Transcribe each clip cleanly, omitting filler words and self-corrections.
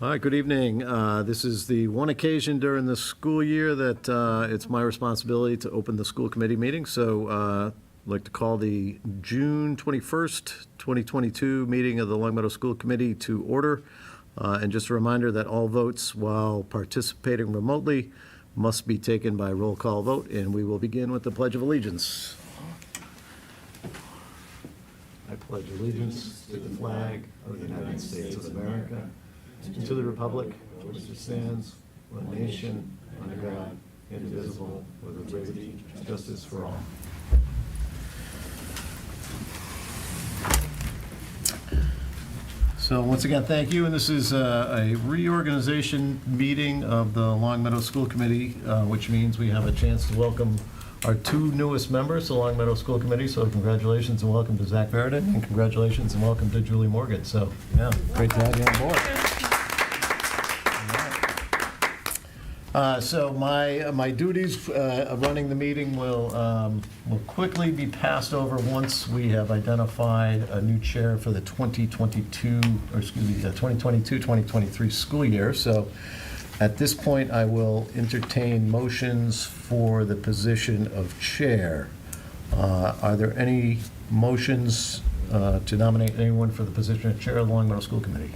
All right, good evening. This is the one occasion during the school year that it's my responsibility to open the school committee meeting. So I'd like to call the June 21st, 2022 meeting of the Longmeadow School Committee to order. And just a reminder that all votes while participating remotely must be taken by roll call vote. And we will begin with the Pledge of Allegiance. I pledge allegiance to the flag of the United States of America, and to the republic for which it stands, one nation, under God, indivisible, with liberty and justice for all. So once again, thank you. And this is a reorganization meeting of the Longmeadow School Committee, which means we have a chance to welcome our two newest members to the Longmeadow School Committee. So congratulations and welcome to Zach Verdon, and congratulations and welcome to Julie Morgan. So yeah, great to have you on board. So my duties of running the meeting will quickly be passed over once we have identified a new chair for the 2022-2023 school year. So at this point, I will entertain motions for the position of chair. Are there any motions to nominate anyone for the position of chair of the Longmeadow School Committee?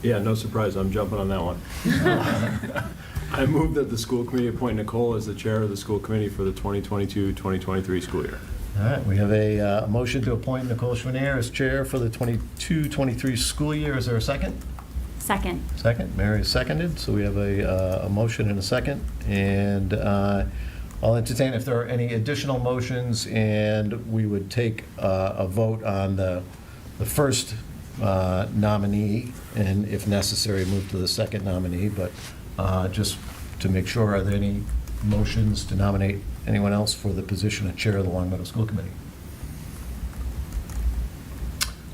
Yeah, no surprise, I'm jumping on that one. I move that the school committee appoint Nicole as the chair of the school committee for the 2022-2023 school year. All right, we have a motion to appoint Nicole Schwinier as chair for the 22-23 school year. Is there a second? Second. Second. Mary is seconded. So we have a motion and a second. And I'll entertain if there are any additional motions, and we would take a vote on the first nominee, and if necessary, move to the second nominee. But just to make sure, are there any motions to nominate anyone else for the position of chair of the Longmeadow School Committee?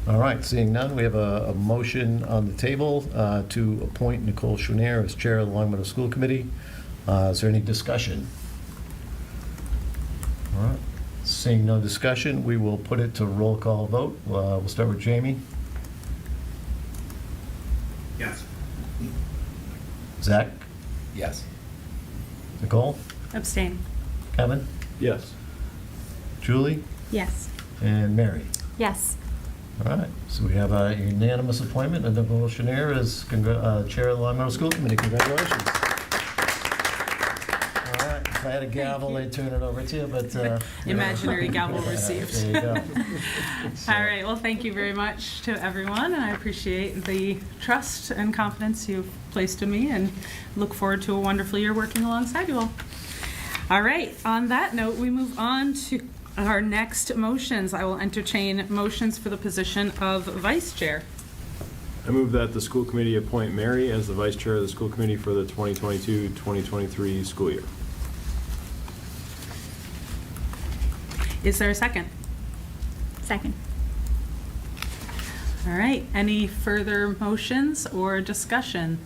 All right, seeing none, we have a motion on the table to appoint Nicole Schwinier as chair of the Longmeadow School Committee. Is there any discussion? All right, seeing no discussion, we will put it to roll call vote. We'll start with Jamie. Yes. Zach? Yes. Nicole? Abstain. Kevin? Yes. Julie? Yes. And Mary? Yes. All right, so we have a unanimous appointment of Nicole Schwinier as chair of the Longmeadow School Committee. Congratulations. All right, if I had a gavel, I'd turn it over to you, but... Imaginary gavel received. There you go. All right, well, thank you very much to everyone, and I appreciate the trust and confidence you've placed in me, and look forward to a wonderful year working alongside you all. All right, on that note, we move on to our next motions. I will entertain motions for the position of vice chair. I move that the school committee appoint Mary as the vice chair of the school committee for the 2022-2023 school year. Is there a second? Second. All right, any further motions or discussion?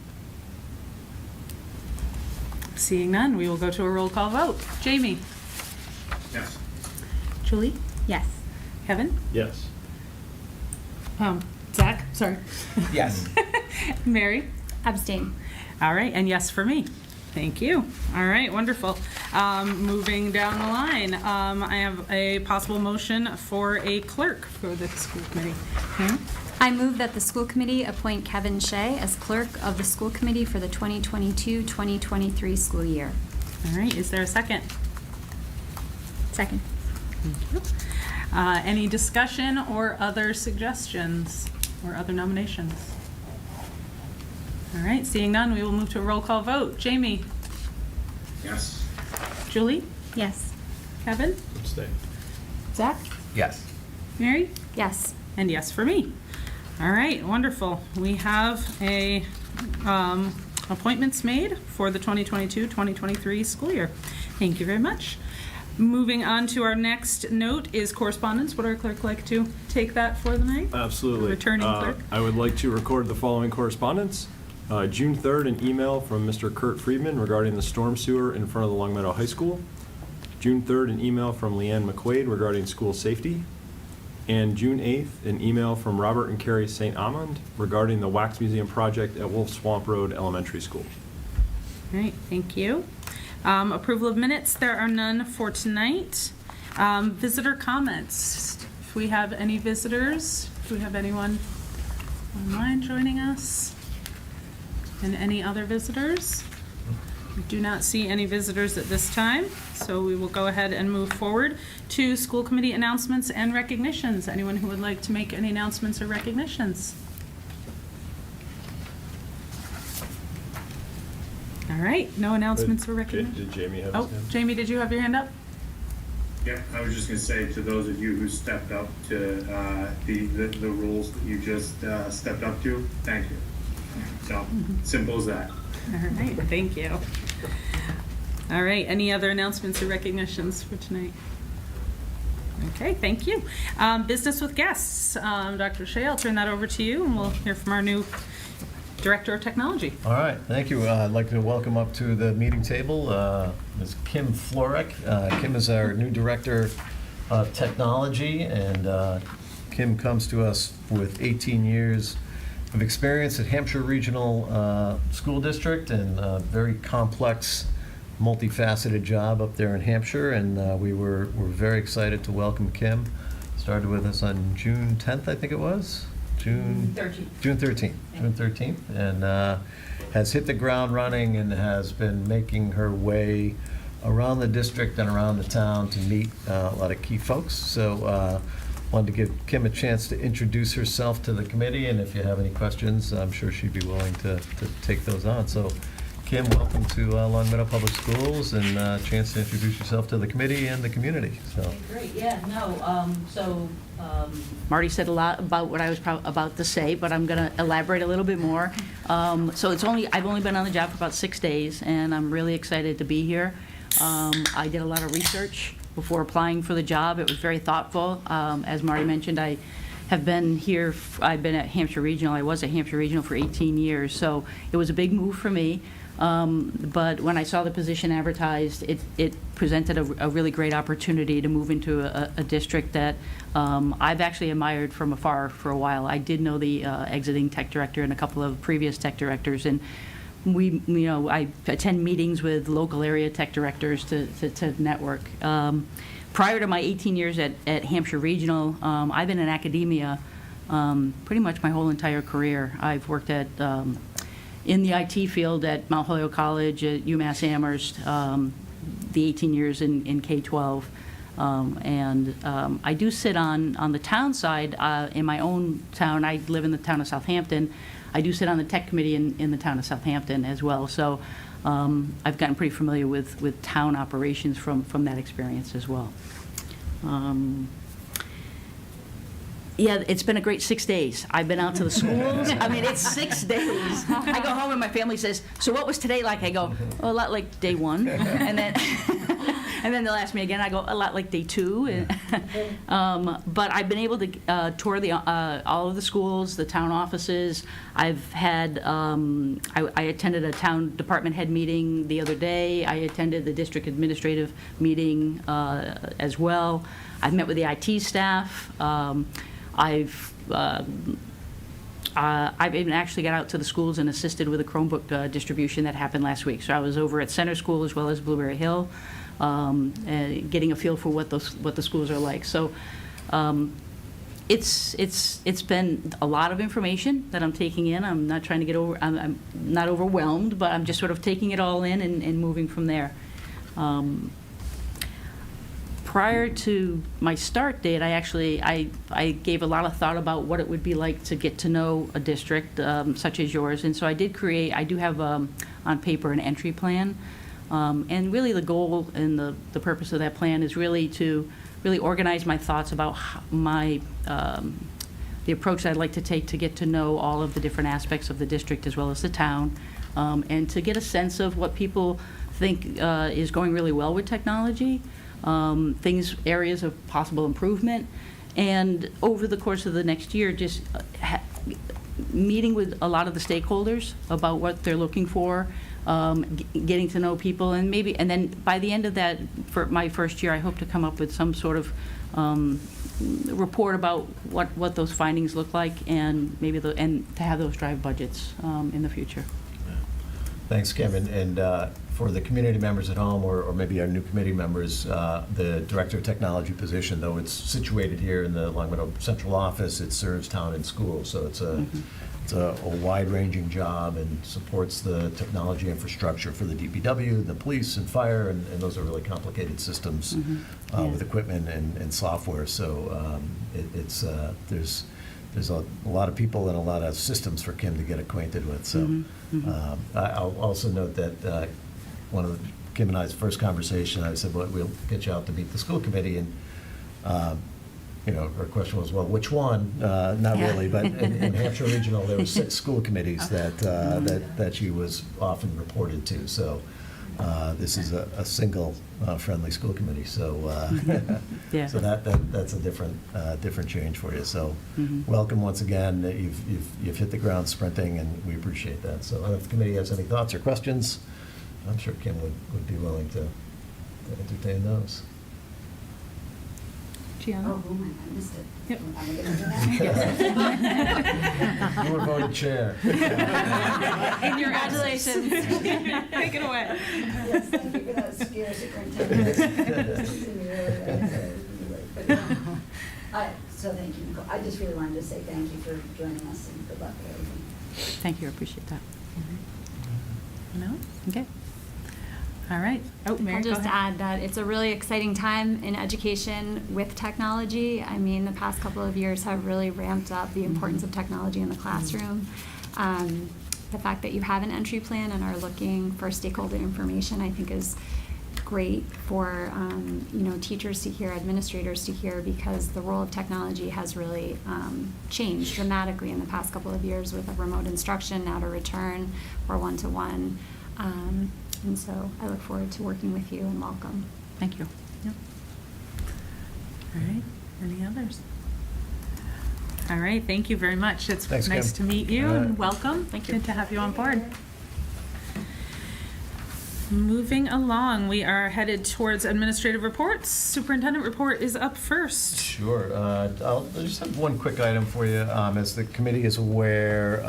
Seeing none, we will go to a roll call vote. Jamie? Yes. Julie? Yes. Kevin? Yes. Zach? Sorry. Yes. Mary? Abstain. All right, and yes for me. Thank you. All right, wonderful. Moving down the line, I have a possible motion for a clerk for the school committee. I move that the school committee appoint Kevin Shea as clerk of the school committee for the 2022-2023 school year. All right, is there a second? Second. Thank you. Any discussion or other suggestions or other nominations? All right, seeing none, we will move to a roll call vote. Jamie? Yes. Julie? Yes. Kevin? Abstain. Zach? Yes. Mary? Yes. And yes for me. All right, wonderful. We have a appointments made for the 2022-2023 school year. Thank you very much. Moving on to our next note is correspondence. Would our clerk like to take that for the night? Absolutely. Returning clerk. I would like to record the following correspondence. June 3rd, an email from Mr. Kurt Friedman regarding the storm sewer in front of the Longmeadow High School. June 3rd, an email from Leanne McQuaid regarding school safety. And June 8th, an email from Robert and Carrie St. Amand regarding the Wax Museum project at Wolf Swamp Road Elementary School. All right, thank you. Approval of minutes, there are none for tonight. Visitor comments. If we have any visitors, if we have anyone online joining us, and any other visitors? We do not see any visitors at this time, so we will go ahead and move forward to school committee announcements and recognitions. Anyone who would like to make any announcements or recognitions? All right, no announcements or recognitions. Did Jamie have his Oh, hand? Jamie, did you have your hand up? Yeah, I was just gonna say to those of you who stepped up to the roles that you just stepped up to, thank you. So, simple as that. All right, thank you. All right, any other announcements or recognitions for tonight? Okay, thank you. Business with guests. Dr. Shea, I'll turn that over to you, and we'll hear from our new Director of Technology. All right, thank you. I'd like to welcome up to the meeting table Ms. Kim Florek. Kim is our new Director of Technology, and Kim comes to us with 18 years of experience at Hampshire Regional School District, and a very complex, multifaceted job up there in Hampshire, and we were very excited to welcome Kim. Started with us on June 10th, I think it was? June 13th, and has hit the ground running and has been making her way around the district and around the town to meet a lot of key folks. So wanted to give Kim a chance to introduce herself to the committee, and if you have any questions, I'm sure she'd be willing to take those on. So Kim, welcome to Longmeadow Public Schools, and a chance to introduce yourself to the committee and the community. So. Okay, great, yeah, no, Marty said a lot about what I was about to say, but I'm going to elaborate a little bit more. So I've only been on the job for about 6 days, and I'm really excited to be here. I did a lot of research before applying for the job. It was very thoughtful. As Marty mentioned, I have been here, I've been at Hampshire Regional. I was at Hampshire Regional for 18 years, so it was a big move for me. But when I saw the position advertised, it presented a really great opportunity to move into a district that I've actually admired from afar for a while. I did know the exiting tech director and a couple of previous tech directors, and I attend meetings with local area tech directors to network. Prior to my 18 years at Hampshire Regional, I've been in academia pretty much my whole entire career. I've worked at in the IT field at Mount Holyoke College, at UMass Amherst, the 18 years in K-12. And I do sit on the town side. In my own town, I live in the town of Southampton. I do sit on the tech committee in the town of Southampton as well. So I've gotten pretty familiar with town operations from that experience as well. Yeah, it's been a great 6 days. I've been out to the schools. I mean, it's 6 days. I go home and my family says, "So what was today like?" I go, "A lot like day one," and then and then they'll ask me again. I go, "A lot like day two." But I've been able to tour all of the schools, the town offices. I've had I attended a town department head meeting the other day. I attended the district administrative meeting as well. I've met with the IT staff. I've even actually got out to the schools and assisted with a Chromebook distribution that happened last week. So I was over at Center School as well as Blueberry Hill, and getting a feel for what the schools are like. So it's been a lot of information that I'm taking in. I'm not trying to get over. I'm not overwhelmed, but I'm just sort of taking it all in and moving from there. Prior to my start date, I gave a lot of thought about what it would be like to get to know a district such as yours, and so I do have on paper an entry plan, and really the goal and the purpose of that plan is really to organize my thoughts about the approach that I'd like to take to get to know all of the different aspects of the district as well as the town, and to get a sense of what people think is going really well with technology. Areas of possible improvement, and over the course of the next year, just meeting with a lot of the stakeholders about what they're looking for, getting to know people, and then by the end of that, for my first year, I hope to come up with some sort of report about what those findings look like, and maybe and to have those drive budgets in the future. Thanks, Kim. And for the community members at home, or maybe our new committee members, the Director of Technology position, though it's situated here in the Longmeadow Central Office, it serves town and school. So it's a wide-ranging job and supports the technology infrastructure for the DPW, the police and fire, and those are really complicated systems with equipment and software. So there's a lot of people and a lot of systems for Kim to get acquainted with. So I'll also note that Kim and I's first conversation, I said, well, we'll get you out to meet the school committee, and her question was, well, which one? Not really, but in Hampshire Regional, there were 6 school committees that she was often reported to. So this is a single friendly school committee. So so that's a different change for you. So welcome once again. You've hit the ground sprinting, and we appreciate that. So if the committee has any thoughts or questions, I'm sure Kim would be willing to entertain those. Gianna? Oh, I missed it. Yep. You were voted chair. Congratulations. Take it away. Yes, thank you for that scare, Superintendent. So thank you, Nicole. I just really wanted to say thank you for joining us, and good luck with everything. Thank you, I appreciate that. No? Okay. All right. Oh, Mary, I'll go just ahead. add that it's a really exciting time in education with technology. I mean, the past couple of years have really ramped up the importance of technology in the classroom. The fact that you have an entry plan and are looking for stakeholder information, I think, is great for teachers to hear, administrators to hear, because the role of technology has really changed dramatically in the past couple of years with a remote instruction, now to return or one-to-one. And so I look forward to working with you, and welcome. Thank you. Yep. All right. Any others? All right. Thank you very much. It's Thanks, nice Kim. to meet you, All right. and welcome. Thank you. Good to have you on board. Moving along, we are headed towards administrative reports. Superintendent report is up first. Sure. I'll just have one quick item for you. As the committee is aware,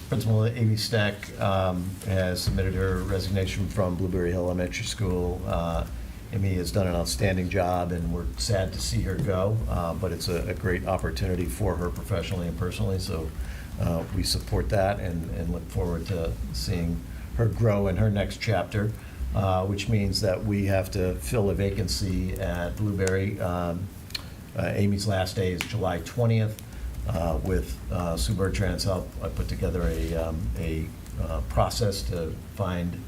Principal Amy Steck has submitted her resignation from Blueberry Hill Elementary School. Amy has done an outstanding job, and we're sad to see her go, but it's a great opportunity for her professionally and personally. So we support that and look forward to seeing her grow in her next chapter, which means that we have to fill a vacancy at Blueberry. Amy's last day is July 20th. With Sue Bertrand's help, I put together a process to find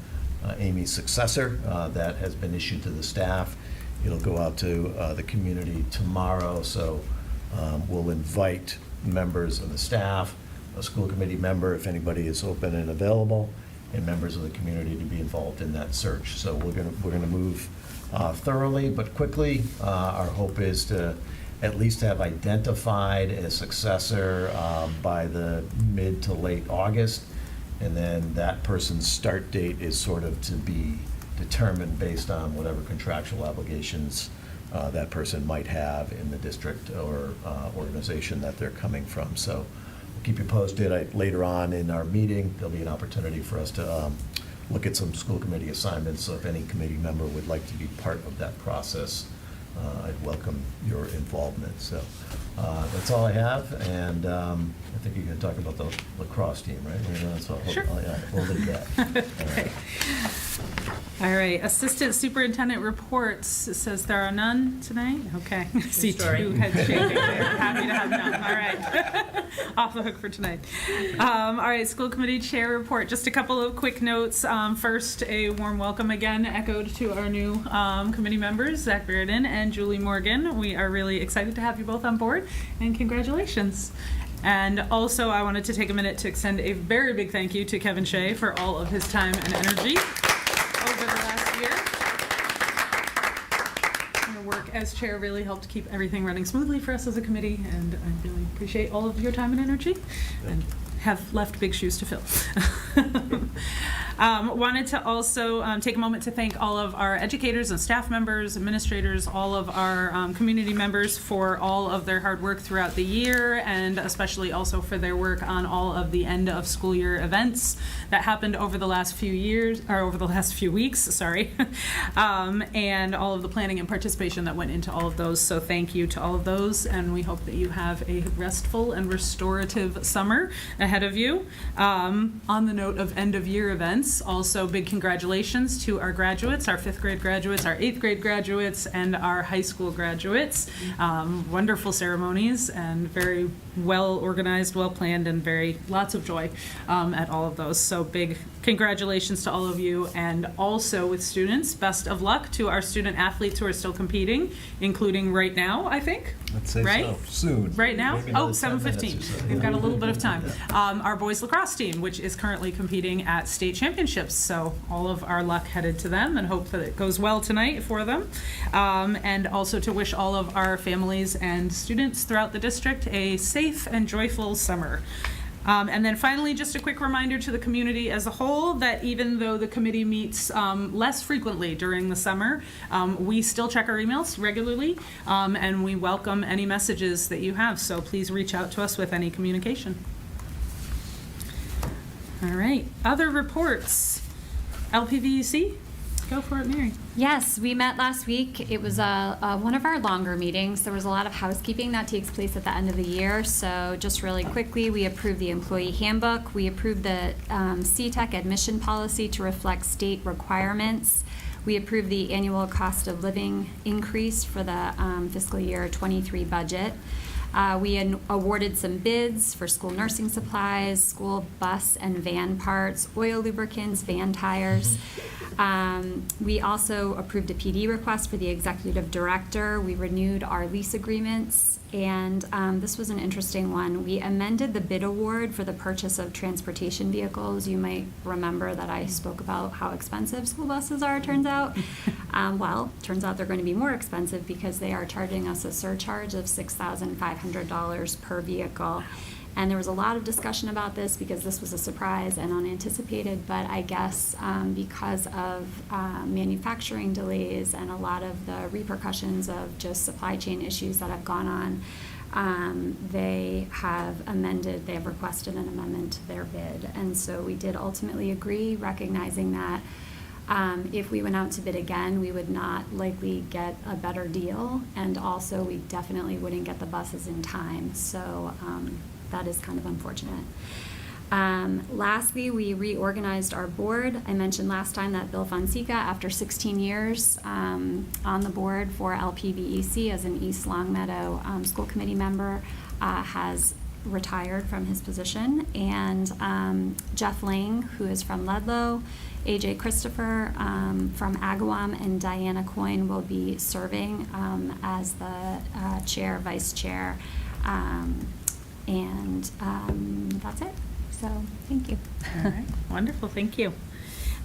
Amy's successor that has been issued to the staff. It'll go out to the community tomorrow, so we'll invite members of the staff, a school committee member if anybody is open and available, and members of the community to be involved in that search. So we're gonna move thoroughly but quickly. Our hope is to at least have identified a successor by the mid to late August, and then that person's start date is sort of to be determined based on whatever contractual obligations that person might have in the district or organization that they're coming from. So we'll keep you posted. Later on in our meeting, there'll be an opportunity for us to look at some school committee assignments. So if any committee member would like to be part of that process, I'd welcome your involvement. So that's all I have, and I think you're going to talk about the lacrosse team, right? So Sure. We'll leave that. Okay. All right. Assistant Superintendent reports. It says there are none tonight. Okay. See two heads shaking there. Happy to have none. All right. Off the hook for tonight. All right. School Committee Chair report. Just a couple of quick notes. First, a warm welcome again echoed to our new committee members, Zach Reardon and Julie Morgan. We are really excited to have you both on board, and congratulations. And also, I wanted to take a minute to extend a very big thank you to Kevin Shea for all of his time and energy over the last year. Your work as chair really helped keep everything running smoothly for us as a committee, and I really appreciate all of your time and energy. And have left big shoes to fill. Wanted to also take a moment to thank all of our educators and staff members, administrators, all of our community members for all of their hard work throughout the year, and especially also for their work on all of the end of school year events that happened over the last few years, or over the last few weeks, sorry, and all of the planning and participation that went into all of those. So thank you to all of those, and we hope that you have a restful and restorative summer ahead of you. On the note of end of year events, also big congratulations to our graduates, our 5th grade graduates, our 8th grade graduates, and our high school graduates. Wonderful ceremonies and very well organized, well planned, and lots of joy at all of those. So big congratulations to all of you, and also with students, best of luck to our student athletes who are still competing, including right now, I think. Let's say right? so. Soon. Right now? Maybe Oh, another 10 minutes 7:15. or so. We've got a little bit of time. Our boys lacrosse team, which is currently competing at state championships. So all of our luck headed to them, and hope that it goes well tonight for them. And also to wish all of our families and students throughout the district a safe and joyful summer. And then finally, just a quick reminder to the community as a whole that even though the committee meets less frequently during the summer, we still check our emails regularly, and we welcome any messages that you have. So please reach out to us with any communication. All right, other reports. LPVEC? Go for it, Mary. Yes, we met last week. It was one of our longer meetings. There was a lot of housekeeping that takes place at the end of the year. So just really quickly, we approved the employee handbook. We approved the CTEC admission policy to reflect state requirements. We approved the annual cost of living increase for the fiscal year 23 budget. We awarded some bids for school nursing supplies, school bus and van parts, oil lubricants, van tires. We also approved a PD request for the executive director. We renewed our lease agreements, and this was an interesting one. We amended the bid award for the purchase of transportation vehicles. You might remember that I spoke about how expensive school buses are, it turns out. Well, turns out they're going to be more expensive because they are charging us a surcharge of $6,500 per vehicle. And there was a lot of discussion about this because this was a surprise and unanticipated, but I guess because of manufacturing delays and a lot of the repercussions of just supply chain issues that have gone on, they have requested an amendment to their bid. And so we did ultimately agree, recognizing that if we went out to bid again, we would not likely get a better deal, and also we definitely wouldn't get the buses in time. So that is kind of unfortunate. Lastly, we reorganized our board. I mentioned last time that Bill Fonseca, after 16 years on the board for LPVEC as an East Longmeadow school committee member, has retired from his position. And Jeff Lang, who is from Ludlow, AJ Christopher from Agawam, and Diana Coyne will be serving as the chair, vice chair. And that's it. So thank you. All right, wonderful, thank you.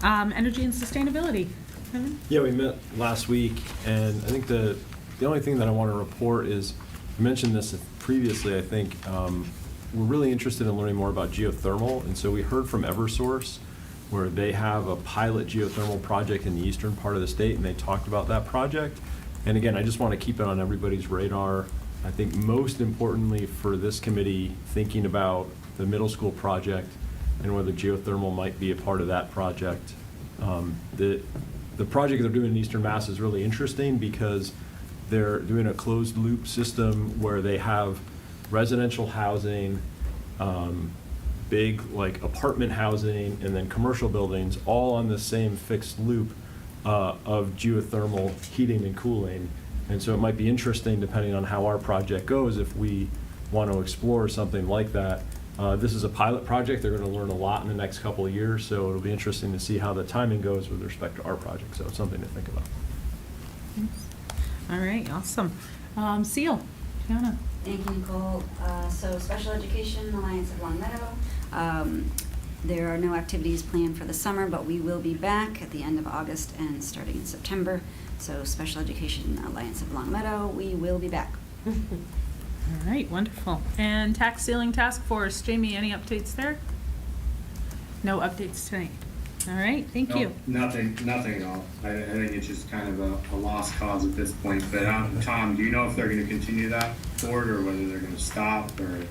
Energy and sustainability. Kevin? Yeah, we met last week, and I think the only thing that I want to report is, I mentioned this previously, I think, we're really interested in learning more about geothermal, and so we heard from Eversource, where they have a pilot geothermal project in the eastern part of the state, and they talked about that project. And again, I just want to keep it on everybody's radar. I think most importantly for this committee, thinking about the middle school project and whether geothermal might be a part of that project. The project they're doing in Eastern Mass is really interesting because they're doing a closed loop system where they have residential housing, big like apartment housing, and then commercial buildings all on the same fixed loop of geothermal heating and cooling. And so it might be interesting, depending on how our project goes, if we want to explore something like that. This is a pilot project. They're going to learn a lot in the next couple of years, so it'll be interesting to see how the timing goes with respect to our project. So it's something to think about. Thanks. All right, awesome. Seal, Fiona. Thank you, Nicole. So Special Education Alliance of Longmeadow. There are no activities planned for the summer, but we will be back at the end of August and starting in September. So Special Education Alliance of Longmeadow, we will be back. All right, wonderful. And tax ceiling task force, Jamie, any updates there? No updates tonight. All right, thank No, you. Nothing at all. I think it's just kind of a lost cause at this point. But Tom, do you know if they're going to continue that forward or whether they're going to stop or?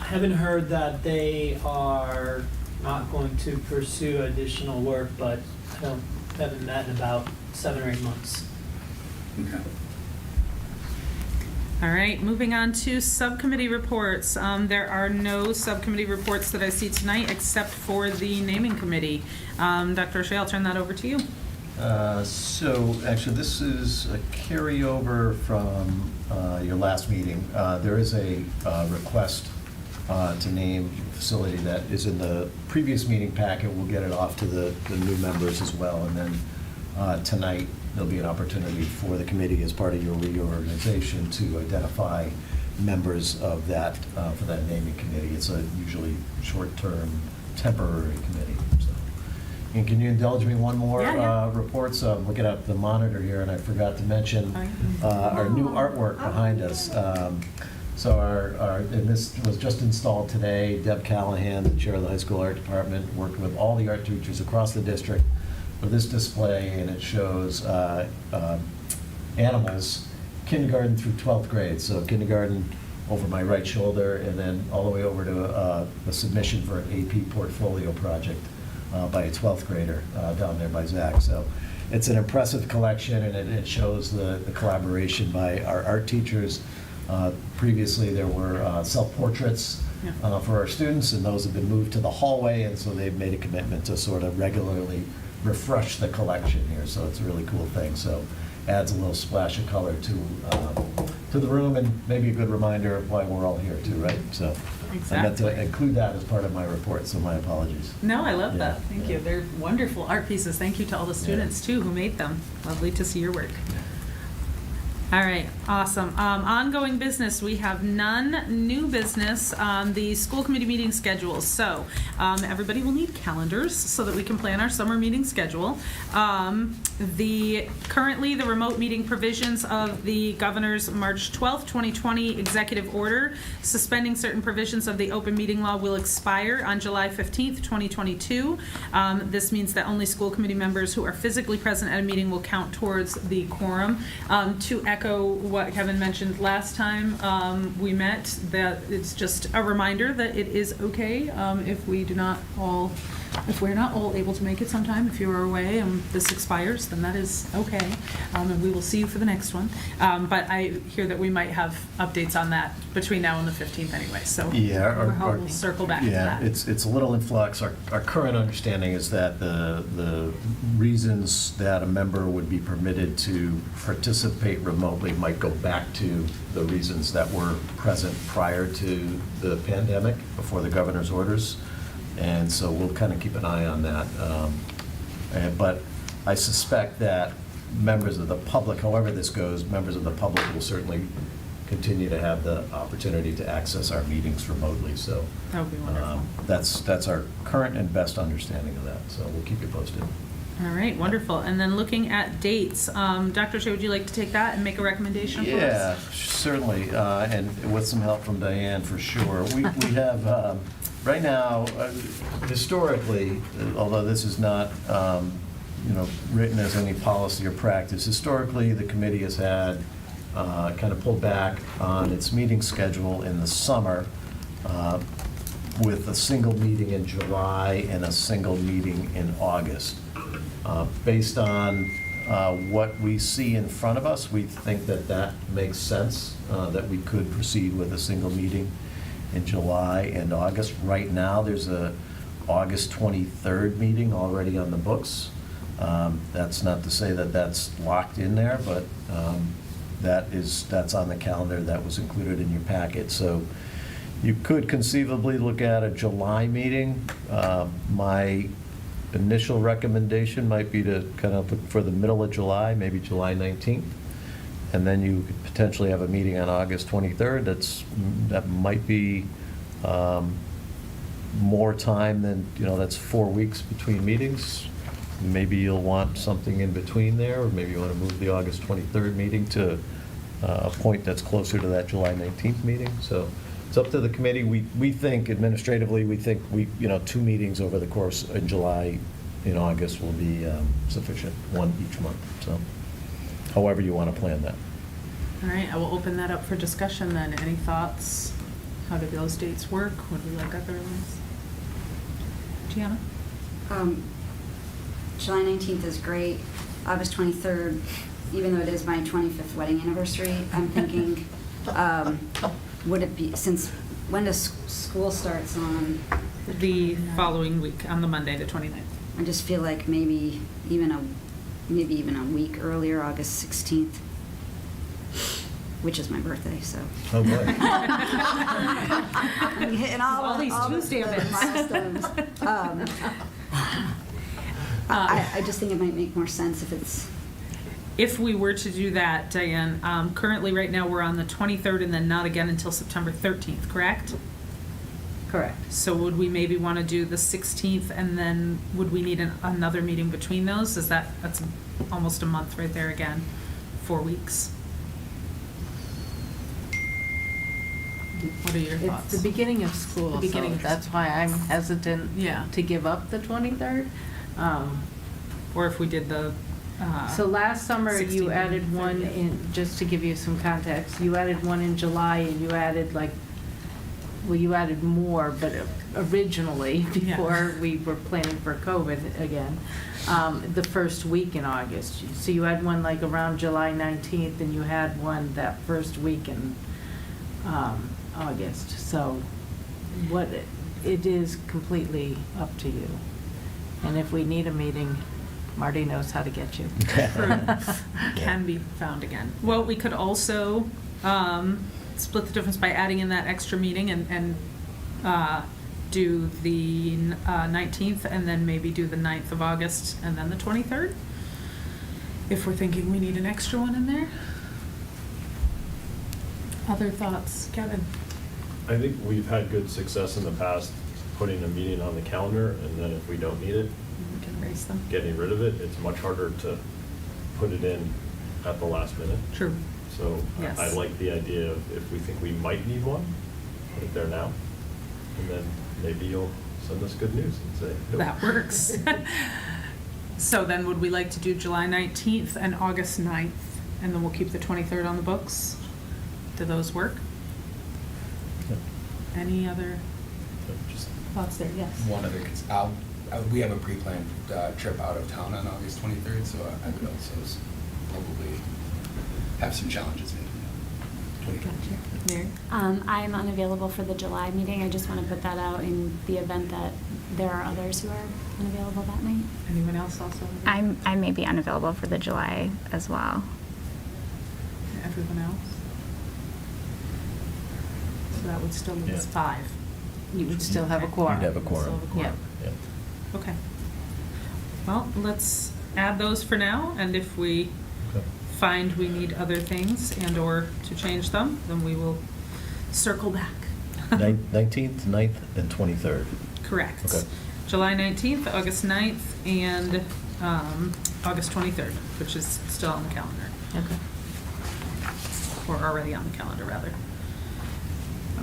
I haven't heard that they are not going to pursue additional work, but haven't met in about 7 or 8 months. Okay. All right, moving on to subcommittee reports. There are no subcommittee reports that I see tonight except for the naming committee. Dr. O'Shea, I'll turn that over to you. So actually, this is a carryover from your last meeting. There is a request to name a facility that is in the previous meeting packet. We'll get it off to the new members as well. And then tonight, there'll be an opportunity for the committee as part of your reorganization to identify members of that, for that naming committee. It's a usually short-term, temporary committee. So, and can you indulge me one more report? So I'm looking at the monitor here, and I forgot to mention our new artwork behind us. So and this was just installed today. Deb Callahan, the chair of the high school art department, worked with all the art teachers across the district for this display, and it shows animals, kindergarten through 12th grade. So kindergarten over my right shoulder, and then all the way over to a submission for an AP portfolio project by a 12th grader down there by Zach. So it's an impressive collection, and it shows the collaboration by our art teachers. Previously, there were self-portraits for our students, and those have been moved to the hallway, and so they've made a commitment to sort of regularly refresh the collection here. So it's a really cool thing. So adds a little splash of color to the room, and maybe a good reminder of why we're all here too, right? So I meant to include that as part of my report, so my apologies. No, I love that. Yeah, Thank yeah. you. They're wonderful art pieces. Thank you to all the students too who made them. Lovely to see your work. All right, awesome. Ongoing business, we have none. New business, the school committee meeting schedules. So everybody will need calendars so that we can plan our summer meeting schedule. Currently, the remote meeting provisions of the governor's March 12th, 2020 executive order suspending certain provisions of the open meeting law will expire on July 15th, 2022. This means that only school committee members who are physically present at a meeting will count towards the quorum. To echo what Kevin mentioned last time we met, that it's just a reminder that it is okay if we're not all able to make it sometime. If you are away and this expires, then that is okay, and we will see you for the next one. But I hear that we might have updates on that between now and the 15th anyway, so we'll circle back to that. Yeah, it's a little in flux. Our current understanding is that the reasons that a member would be permitted to participate remotely might go back to the reasons that were present prior to the pandemic, before the governor's orders. And so we'll kind of keep an eye on that. But I suspect that members of the public, however this goes, members of the public will certainly continue to have the opportunity to access our meetings remotely. So That would be wonderful. That's our current and best understanding of that. So we'll keep you posted. All right, wonderful. And then looking at dates, Dr. Shea, would you like to take that and make a recommendation for us? Yeah, certainly, and with some help from Diane for sure. We have, right now, historically, although this is not written as any policy or practice, historically the committee has had kind of pulled back on its meeting schedule in the summer with a single meeting in July and a single meeting in August. Based on what we see in front of us, we think that makes sense, that we could proceed with a single meeting in July and August. Right now, there's a August 23rd meeting already on the books. That's not to say that that's locked in there, but that's on the calendar. That was included in your packet. So you could conceivably look at a July meeting. My initial recommendation might be to kind of look for the middle of July, maybe July 19th. And then you could potentially have a meeting on August 23rd. That might be more time than, that's 4 weeks between meetings. Maybe you'll want something in between there, or maybe you want to move the August 23rd meeting to a point that's closer to that July 19th meeting. So it's up to the committee. We think administratively, we think 2 meetings over the course in July, in August will be sufficient, 1 each month. So however you want to plan that. All right, I will open that up for discussion then. Any thoughts? How do those dates work? Would we like other ones? Gianna? July 19th is great. August 23rd, even though it is my 25th wedding anniversary, I'm thinking, would it be, when does school starts on? The following week, on the Monday, the 29th. I just feel like maybe even a week earlier, August 16th, which is my birthday, so. Oh, boy. I'm hitting all these Tuesday the events. milestones. I just think it might make more sense if it's. If we were to do that, Diane, currently, right now, we're on the 23rd and then not again until September 13th, correct? Correct. So would we maybe want to do the 16th, and then would we need another meeting between those? That's almost a month right there again, 4 weeks. What are your thoughts? It's the beginning of school, The beginning so of that's why I'm hesitant Yeah. to give up the 23rd. Or if we did the. So last summer, 16th you and added one 30th. in, just to give you some context, you added one in July and you added you added more, but originally, Yeah. before we were planning for COVID again, the first week in August. So you had one around July 19th and you had one that first week in August. So it is completely up to you. And if we need a meeting, Marty knows how to get you. Can be found again. Well, we could also split the difference by adding in that extra meeting and do the 19th and then maybe do the 9th of August and then the 23rd. If we're thinking we need an extra one in there. Other thoughts, Kevin? I think we've had good success in the past putting a meeting on the calendar, and then if we don't need it, We can erase them. getting rid of it. It's much harder to put it in at the last minute. True. So Yes. I like the idea of if we think we might need one, put it there now. And then maybe you'll send us good news and say, nope. That works. So then would we like to do July 19th and August 9th? And then we'll keep the 23rd on the books? Do those work? Yep. Any other Just thoughts there? Yes. One other, because we have a pre-planned trip out of town on August 23rd, so I would also probably have some challenges in 2020. Mary? I'm unavailable for the July meeting. I just want to put that out in the event that there are others who are unavailable that night. Anyone else also? I may be unavailable for the July as well. Everyone else? So that would still leave us Yeah. 5. You would still have a quorum. You'd have a Still quorum. have a quorum. Yeah. Okay. Well, let's add those for now, and if we Okay. find we need other things and/or to change them, then we will circle back. 19th, 9th, and 23rd. Correct. Okay. July 19th, August 9th, and August 23rd, which is still on the calendar, Okay. or already on the calendar, rather.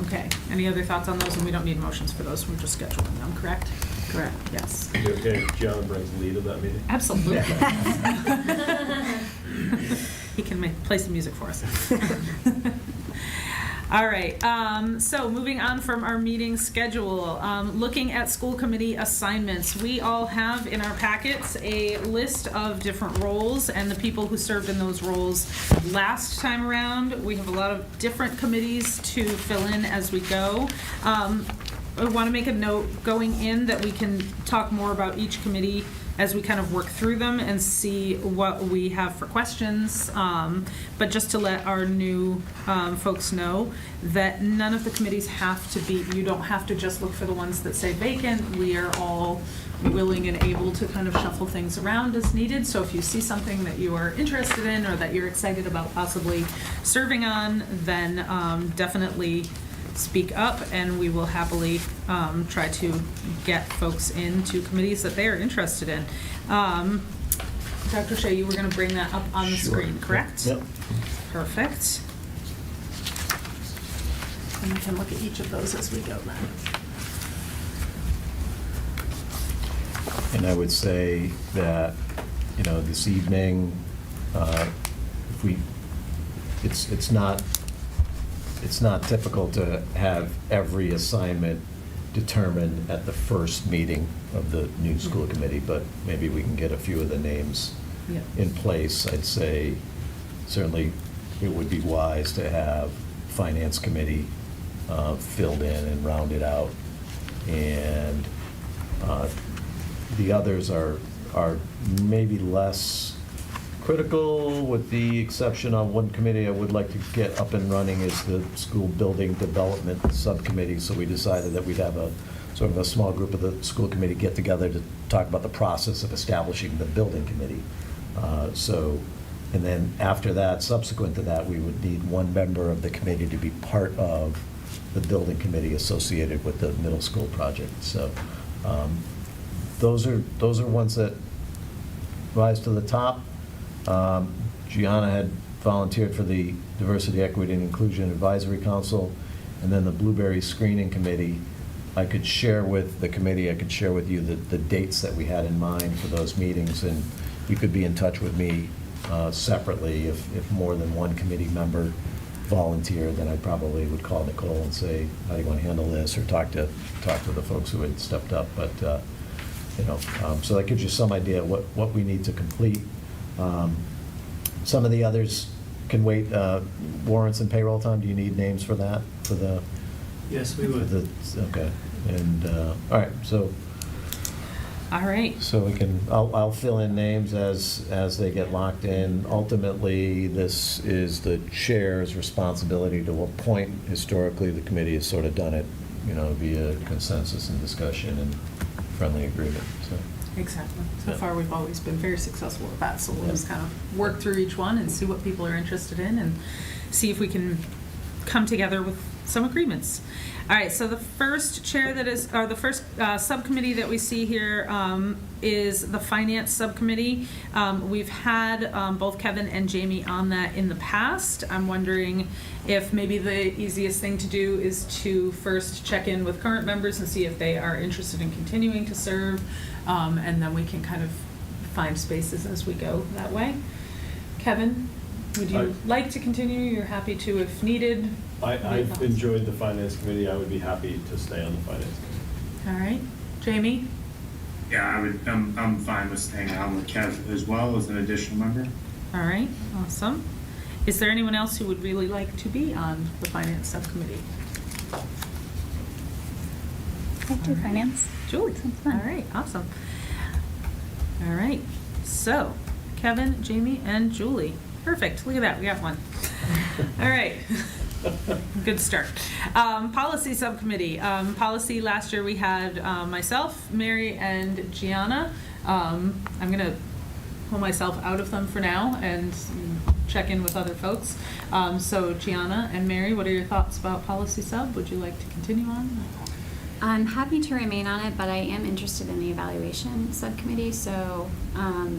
Okay, any other thoughts on those? And we don't need motions for those, we're just scheduling them, correct? Correct. Yes. You okay if Gianna brings lead of that meeting? Absolutely. He can play some music for us. All right, so moving on from our meeting schedule, looking at school committee assignments. We all have in our packets a list of different roles and the people who served in those roles last time around. We have a lot of different committees to fill in as we go. I want to make a note going in that we can talk more about each committee as we kind of work through them and see what we have for questions. But just to let our new folks know that none of the committees have to be, you don't have to just look for the ones that say vacant. We are all willing and able to kind of shuffle things around as needed. So if you see something that you are interested in or that you're excited about possibly serving on, then definitely speak up, and we will happily try to get folks into committees that they are interested in. Dr. Shea, you were going to bring that up on the Sure. screen, correct? Yep. Perfect. And we can look at each of those as we go then. And I would say that, this evening, if we, it's not typical to have every assignment determined at the first meeting of the new school committee, but maybe we can get a few of the names Yep. in place. I'd say certainly it would be wise to have finance committee filled in and rounded out. And the others are maybe less critical, with the exception of one committee I would like to get up and running is the school building development subcommittee. So we decided that we'd have a sort of a small group of the school committee get together to talk about the process of establishing the building committee. And then after that, subsequent to that, we would need one member of the committee to be part of the building committee associated with the middle school project. So those are ones that rise to the top. Gianna had volunteered for the Diversity, Equity, and Inclusion Advisory Council, and then the Blueberry Screening Committee. I could share with the committee, I could share with you the dates that we had in mind for those meetings, and you could be in touch with me separately. If more than one committee member volunteered, then I probably would call Nicole and say, how do you want to handle this, or talk to the folks who had stepped up. But so that gives you some idea what we need to complete. Some of the others can wait. Warrants and payroll time, do you need names for that? Yes, we would. Okay. And, all right, so All right. So we can, I'll fill in names as they get locked in. Ultimately, this is the chair's responsibility to appoint. Historically, the committee has sort of done it, via consensus and discussion and friendly agreement, so. Exactly. So Yeah. far, we've always been very successful with that, so we'll Yeah. just kind of work through each one and see what people are interested in and see if we can come together with some agreements. All right, so the first subcommittee that we see here is the Finance Subcommittee. We've had both Kevin and Jamie on that in the past. I'm wondering if maybe the easiest thing to do is to first check in with current members and see if they are interested in continuing to serve, and then we can kind of find spaces as we go that way. Kevin, would you like to continue? You're happy to if needed? I've enjoyed the finance committee. I would be happy to stay on the finance committee. All right. Jamie? Yeah, I'm fine with staying on with Kev as well as an additional member. All right, awesome. Is there anyone else who would really like to be on the Finance Subcommittee? I do finance. Julie? Sounds fun. All right, awesome. All right, so Kevin, Jamie, and Julie. Perfect, look at that, we got one. All right. Good start. Policy Subcommittee. Policy, last year we had myself, Mary, and Gianna. I'm going to pull myself out of them for now and check in with other folks. So Gianna and Mary, what are your thoughts about Policy Sub? Would you like to continue on? I'm happy to remain on it, but I am interested in the evaluation subcommittee, so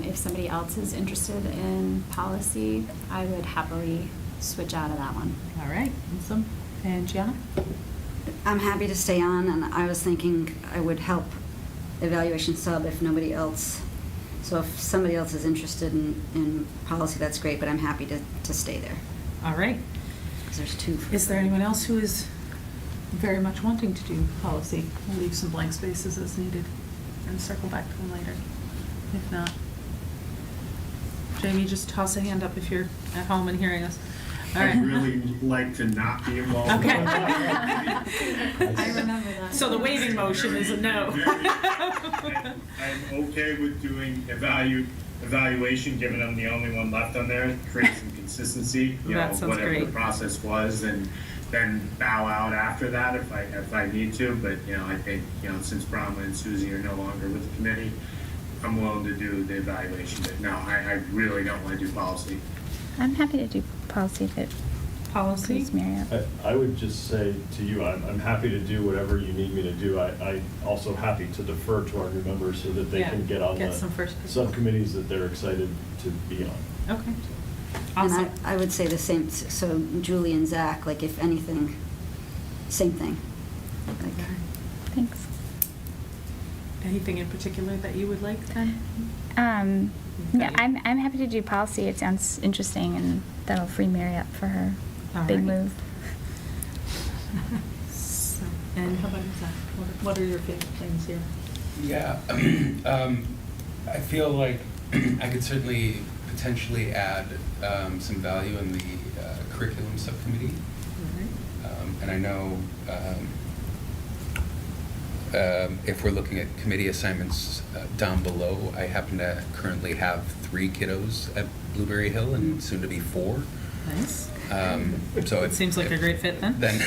if somebody else is interested in policy, I would happily switch out of that one. All right, awesome. And Gianna? I'm happy to stay on, and I was thinking I would help evaluation sub if nobody else. So if somebody else is interested in policy, that's great, but I'm happy to stay there. All right. Because there's two. Is there anyone else who is very much wanting to do policy? We'll leave some blank spaces as needed and circle back to them later. If not, Jamie, just toss a hand up if you're at home and hearing us. All right. I'd really like to not be involved. Okay. I remember that. So the waving motion is a no. I'm okay with doing evaluation, given I'm the only one left on there, create some consistency, That sounds whatever great. the process was, and then bow out after that if I need to. But I think since Brahma and Susie are no longer with the committee, I'm willing to do the evaluation. But no, I really don't want to do policy. I'm happy to do policy if it Policy? please Mary up. I would just say to you, I'm happy to do whatever you need me to do. I'm also happy to defer to our new members so that they Yeah, can get on get the some first- subcommittees that they're excited to be on. Okay. Awesome. And I would say the same, so Julie and Zach, like if anything, same thing. Like, Thanks. Anything in particular that you would like then? No, I'm happy to do policy. It sounds interesting, and that'll free Mary up for her All big right. move. So, and how about you, Zach? What are your favorite things here? Yeah, I feel like I could certainly potentially add some value in the curriculum subcommittee. And I know if we're looking at committee assignments down below, I happen to currently have 3 kiddos at Blueberry Hill and soon to be 4. Nice. So It seems like a great fit then. Then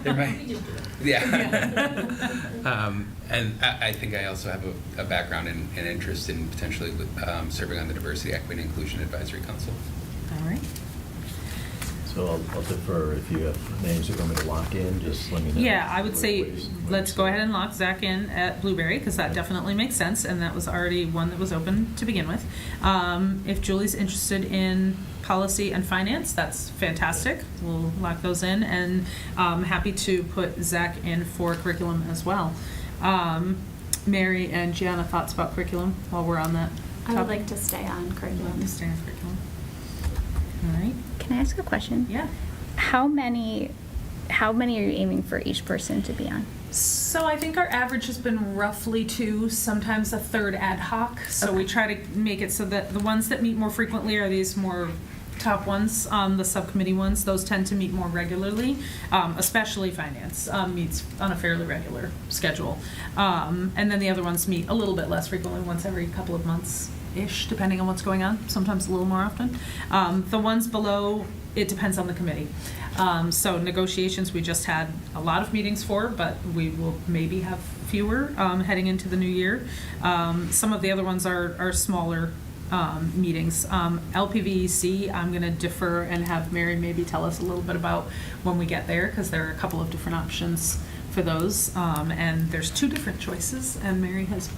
there might, yeah. And I think I also have a background and interest in potentially serving on the Diversity, Equity, and Inclusion Advisory Council. All right. So I'll defer, if you have names you're going to lock in, just let me know. Yeah, I would say, Please. let's go ahead and lock Zach in at Blueberry, because that definitely makes sense, and that was already one that was open to begin with. If Julie's interested in policy and finance, that's fantastic. We'll lock those in, and happy to put Zach in for curriculum as well. Mary and Gianna, thoughts about curriculum while we're on that I would topic? like to stay on curriculum. To stay on curriculum. All right. Can I ask a question? Yeah. How many are you aiming for each person to be on? So I think our average has been roughly 2, sometimes a third ad hoc. So we try to make it so that the ones that meet more frequently are these more top ones, the subcommittee ones. Those tend to meet more regularly, especially finance meets on a fairly regular schedule. And then the other ones meet a little bit less frequently, once every couple of months-ish, depending on what's going on, sometimes a little more often. The ones below, it depends on the committee. So negotiations, we just had a lot of meetings for, but we will maybe have fewer heading into the new year. Some of the other ones are smaller meetings. LPVEC, I'm going to defer and have Mary maybe tell us a little bit about when we get there, because there are a couple of different options for those. And there's 2 different choices, and Mary has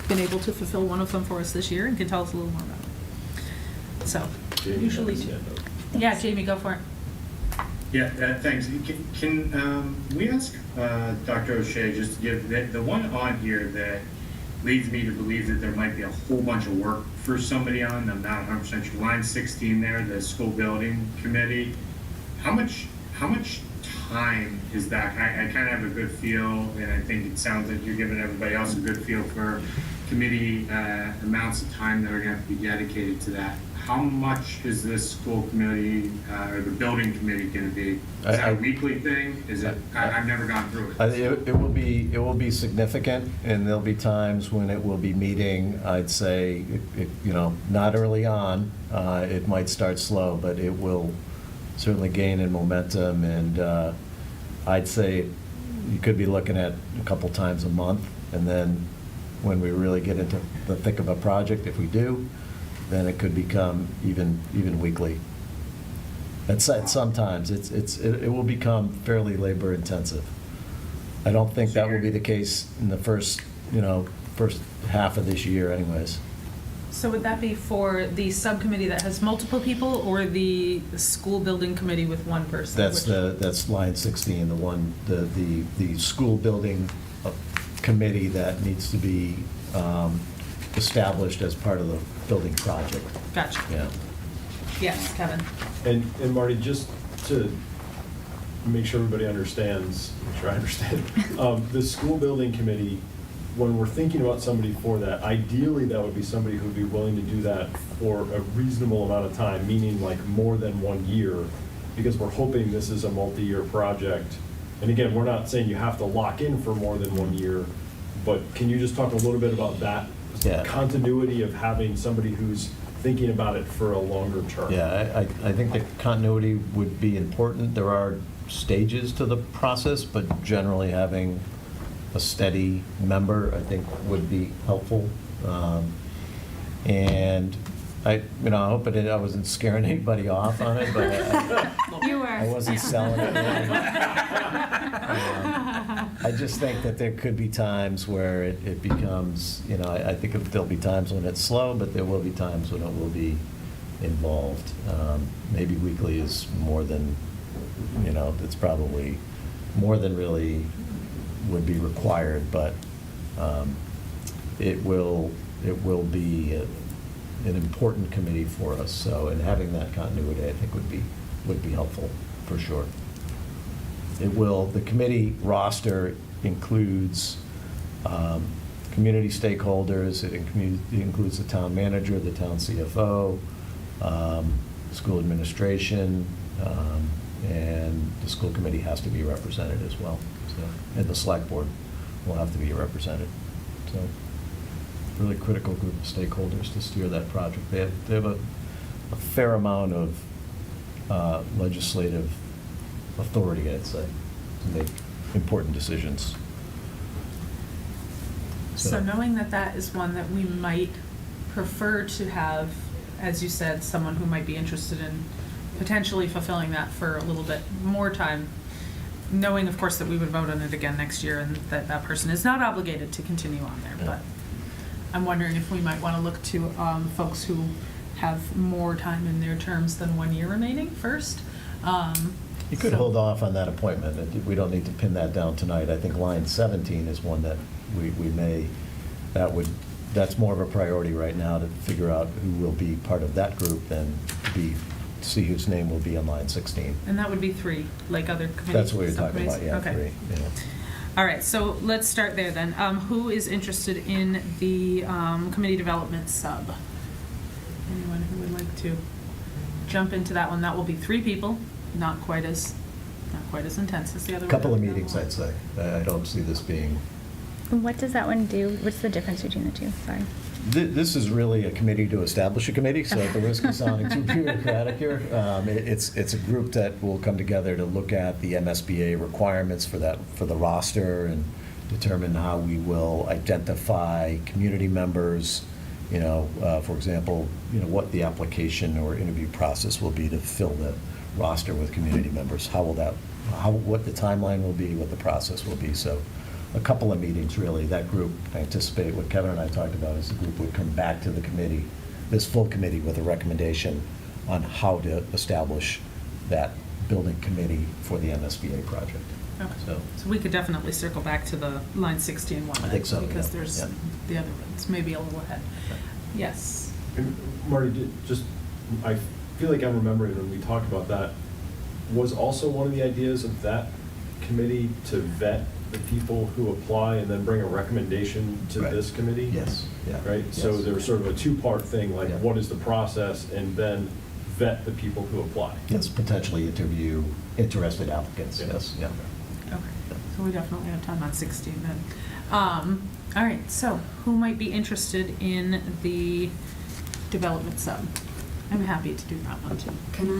been able to fulfill one of them for us this year and can tell us a little more about it. So, usually 2. Yeah, Jamie, go for it. Yeah, thanks. Can we ask Dr. O'Shea just to give the one on here that leads me to believe that there might be a whole bunch of work for somebody on? I'm not 100% sure. Line 16 there, the school building committee. How much time is that? I kind of have a good feel, and I think it sounds like you're giving everybody else a good feel for committee amounts of time that are going to have to be dedicated to that. How much is this school committee or the building committee going to be? Is that a weekly thing? Is it? I've never gone through it. It will be significant, and there'll be times when it will be meeting, I'd say, not early on. It might start slow, but it will certainly gain in momentum, and I'd say you could be looking at a couple times a month, and then when we really get into the thick of a project, if we do, then it could become even weekly. And sometimes it will become fairly labor intensive. I don't think that will be the case in the first half of this year anyways. So would that be for the subcommittee that has multiple people, or the school building committee with one person? That's line 16, the school building committee that needs to be established as part of the building project. Gotcha. Yeah. Yes, Kevin. And Marty, just to make sure everybody understands, make sure I understand, the school building committee, when we're thinking about somebody for that, ideally that would be somebody who'd be willing to do that for a reasonable amount of time, meaning like more than 1 year, because we're hoping this is a multi-year project. And again, we're not saying you have to lock in for more than 1 year, but can you just talk a little bit about that continuity of having somebody who's thinking about it for a longer term? Yeah, I think the continuity would be important. There are stages to the process, but generally having a steady member, I think, would be helpful. And I hope I wasn't scaring anybody off on it, but You were. I wasn't selling it. I just think that there could be times where it becomes, I think there'll be times when it's slow, but there will be times when it will be involved. Maybe weekly is more than, it's probably more than really would be required, but it will be an important committee for us, so, and having that continuity, I think, would be helpful, for sure. The committee roster includes community stakeholders, it includes the town manager, the town CFO, school administration, and the school committee has to be represented as well. So, and the select board will have to be represented. So, really critical group of stakeholders to steer that project. They have a fair amount of legislative authority, I'd say, to make important decisions. So knowing that that is one that we might prefer to have, as you said, someone who might be interested in potentially fulfilling that for a little bit more time, knowing, of course, that we would vote on it again next year and that that person is not obligated to continue on there, Yeah. but I'm wondering if we might want to look to folks who have more time in their terms than 1 year remaining first. You could hold off on that appointment. We don't need to pin that down tonight. I think line 17 is one that we may, that's more of a priority right now to figure out who will be part of that group than see whose name will be on line 16. And that would be 3, like other committees? That's what you're talking about, yeah, Okay. 3. Yeah. All right, so let's start there then. Who is interested in the committee development sub? Anyone who would like to jump into that one? That will be 3 people, not quite as intense as the other one. Couple of meetings, I'd say. I don't see this being. What does that one do? What's the difference between the two? Sorry. This is really a committee to establish a committee, so at the risk of sounding too bureaucratic here, it's a group that will come together to look at the MSBA requirements for the roster and determine how we will identify community members, for example, what the application or interview process will be to fill the roster with community members. What the timeline will be, what the process will be. So a couple of meetings, really. That group, I anticipate what Kevin and I talked about, is the group would come back to the committee, this full committee, with a recommendation on how to establish that building committee for the MSBA project. Okay. So we could definitely circle back to the line 16 one. I think so, Because yeah. there's Yeah. the other ones, maybe a little ahead. Yes. And Marty, I feel like I'm remembering when we talked about that, was also one of the ideas of that committee to vet the people who apply and then bring a recommendation to Right. this committee? Yes, yeah. Right? So Yes. there was sort of a 2-part thing, like Yeah. what is the process, and then vet the people who apply. Yes, potentially interview interested applicants, Yeah. yes, yeah. Okay, so we definitely have time on 16 then. All right, so who might be interested in the development sub? I'm happy to do that one too. Can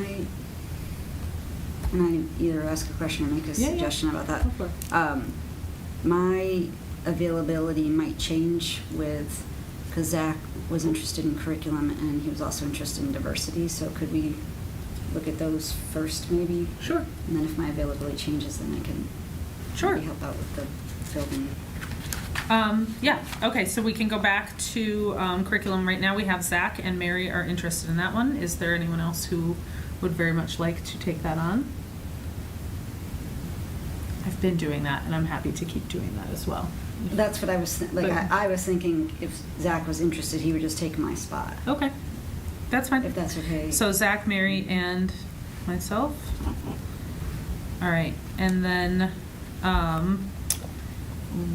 I either ask a question or make a Yeah, yeah. suggestion about that? Go for it. My availability might change because Zach was interested in curriculum and he was also interested in diversity, so could we look at those first maybe? Sure. And then if my availability changes, then I can Sure. maybe help out with the building. Yeah, okay, so we can go back to curriculum. Right now we have Zach and Mary are interested in that one. Is there anyone else who would very much like to take that on? I've been doing that and I'm happy to keep doing that as well. That's what I was, I was thinking if Zach was interested, he would just take my spot, Okay, that's fine. if that's okay. So Zach, Mary, and myself. All right, and then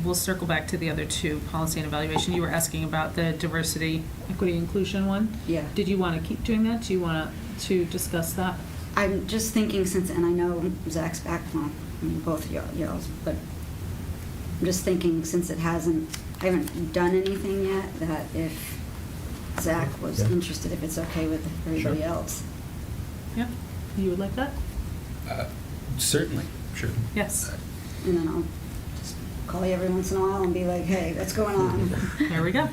we'll circle back to the other 2, policy and evaluation. You were asking about the diversity, equity, inclusion one. Yeah. Did you want to keep doing that? Do you want to discuss that? I'm just thinking and I know Zach's back, well, I mean, both of y'all's, but I'm just thinking since I haven't done anything yet, that if Zach was Yeah. interested, if it's okay with everybody Sure. else. Yeah, you would like that? Certainly, sure. Yes. And then I'll just call you every once in a while and be like, hey, what's going on? There we go.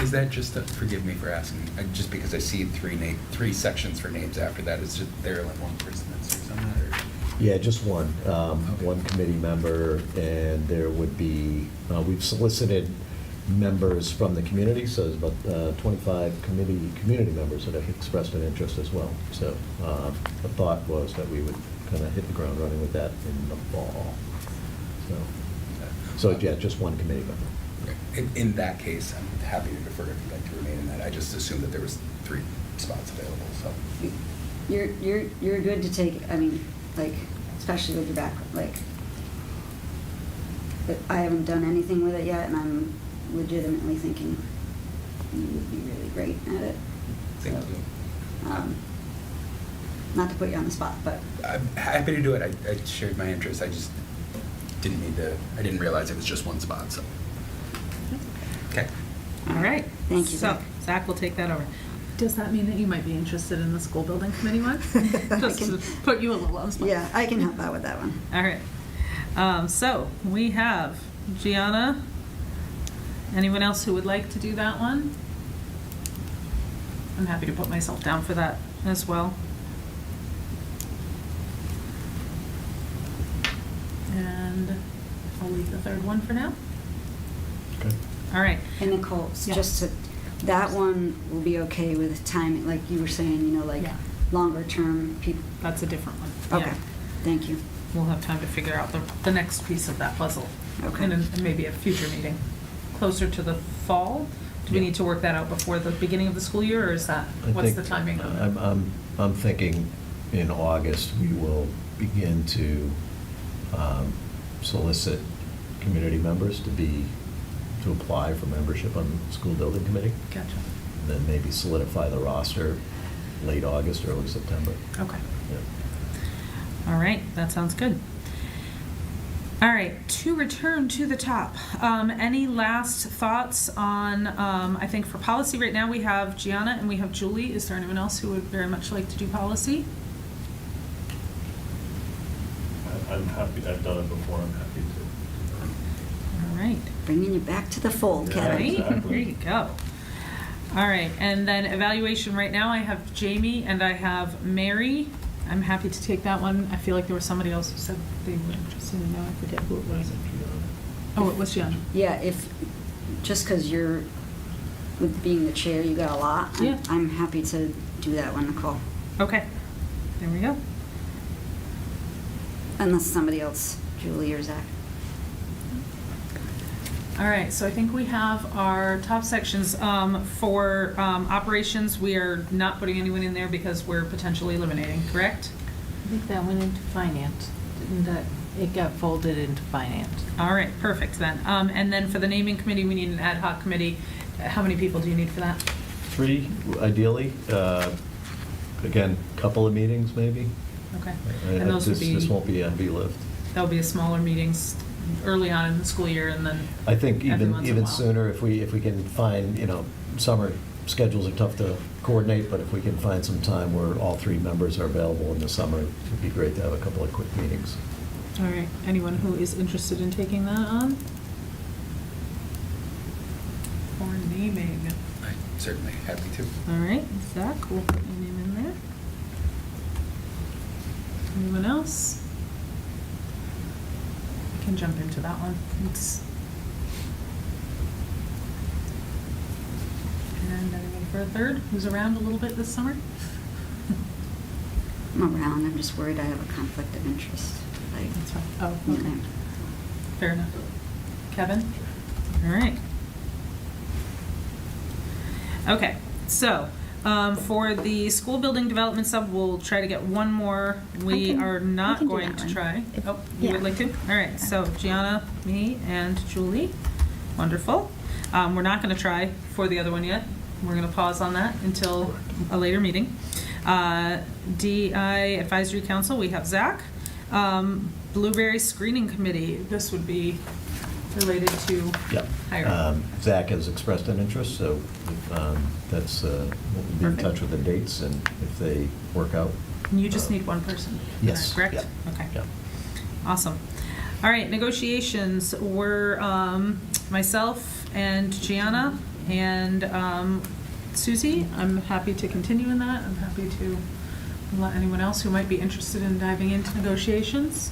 Is that just, forgive me for asking, just because I see 3 sections for names after that, is just there like one person that serves on that, or? Yeah, just one, Okay. one committee member, and there would be, we've solicited members from the community, so there's about 25 community members that have expressed an interest as well. So the thought was that we would kind of hit the ground running with that in the fall. So yeah, just one committee member. In that case, I'm happy to defer if you'd like to remain in that. I just assumed that there was 3 spots available, so. You're good to take, I mean, like, especially with your background, like, but I haven't done anything with it yet, and I'm legitimately thinking you would be really great at it. Thank So, you. Not to put you on the spot, but I'm happy to do it. I shared my interest. I just I didn't realize it was just one spot, so. Okay. All right. Thank you, So, Zach. Zach will take that over. Does that mean that you might be interested in the school building committee one? Just to put you a little on the spot. yeah, I can help out with that one. All right. So we have Gianna. Anyone else who would like to do that one? I'm happy to put myself down for that as well. And I'll leave the third one for now. Okay. All right. And Nicole, Yeah. just to, that one will be okay with time, like you were saying, you know, like Yeah. longer term people. That's a different one. Okay, Yeah. thank you. We'll have time to figure out the next piece of that puzzle. Okay. In maybe a future meeting, closer to the fall. Do we Yeah. need to work that out before the beginning of the school year, or is that, I what's think, the timing on it? I'm thinking in August, we will begin to solicit community members to apply for membership on the school building committee. Gotcha. And then maybe solidify the roster late August, early September. Okay. Yeah. All right, that sounds good. All right, to return to the top, any last thoughts on, I think for policy right now, we have Gianna and we have Julie. Is there anyone else who would very much like to do policy? I'm happy, I've done it before, I'm happy to. All right. Bringing you back to the fold, Yeah. Kevin. Right, Exactly. there you go. All right, and then evaluation, right now I have Jamie and I have Mary. I'm happy to take that one. I feel like there was somebody else who said they were interested in that. I forget who it was. Oh, it was Gianna. Yeah, if, just because you're, with being the chair, you got a lot. Yeah. I'm happy to do that one, Nicole. Okay, there we go. Unless somebody else, Julie or Zach. All right, so I think we have our top sections. For operations, we are not putting anyone in there because we're potentially eliminating, correct? I think that went into finance. Didn't that, it got folded into finance. All right, perfect then. And then for the naming committee, we need an ad hoc committee. How many people do you need for that? 3, ideally. Again, couple of meetings, maybe. Okay. And those would be, This won't be a heavy lift. that'll be a smaller meetings early on in the school year and then I think every once in a even while. sooner, if we can find, summer schedules are tough to coordinate, but if we can find some time where all 3 members are available in the summer, it'd be great to have a couple of quick meetings. All right, anyone who is interested in taking that on? Or naming? I'm certainly happy to. All right, Zach, we'll put your name in there. Anyone else? I can jump into that one. And anyone for a third who's around a little bit this summer? I'm around, I'm just worried I have a conflict of interest. Like, That's fine. Oh, you okay. know. Fair enough. Kevin? All right. Okay, so, for the school building development sub, we'll try to get one more. We are we not can do going that to one. try. If- Oh, you would yeah. like to? All right, so Gianna, me, and Julie. Wonderful. We're not gonna try for the other one yet. We're gonna pause on that until a later meeting. DI Advisory Council, we have Zach. Blueberry Screening Committee, this would be related to Yep. hiring. Zach has expressed an interest, so that's, we'll be in Perfect. touch with the dates, and if they work out. And you just need one person? for Yes, that, Correct? yeah, Okay. yeah. Awesome. All right, negotiations were myself and Gianna and Susie. I'm happy to continue in that. I'm happy to let anyone else who might be interested in diving into negotiations.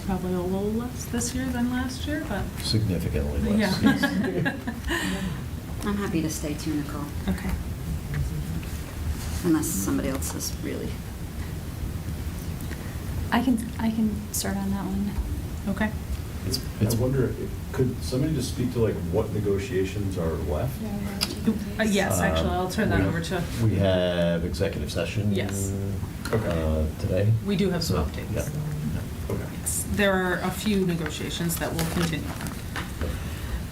Probably a little less this year than last year, but. Significantly less. Yeah. I'm happy to stay too, Nicole, Okay. unless somebody else is really. I can serve on that one. Okay. I wonder, could somebody just speak to like what negotiations are left? Yes, actually, I'll turn that over to, We have executive session. Yes. Today. we do have some So, updates. yeah. Okay. There are a few negotiations that will continue.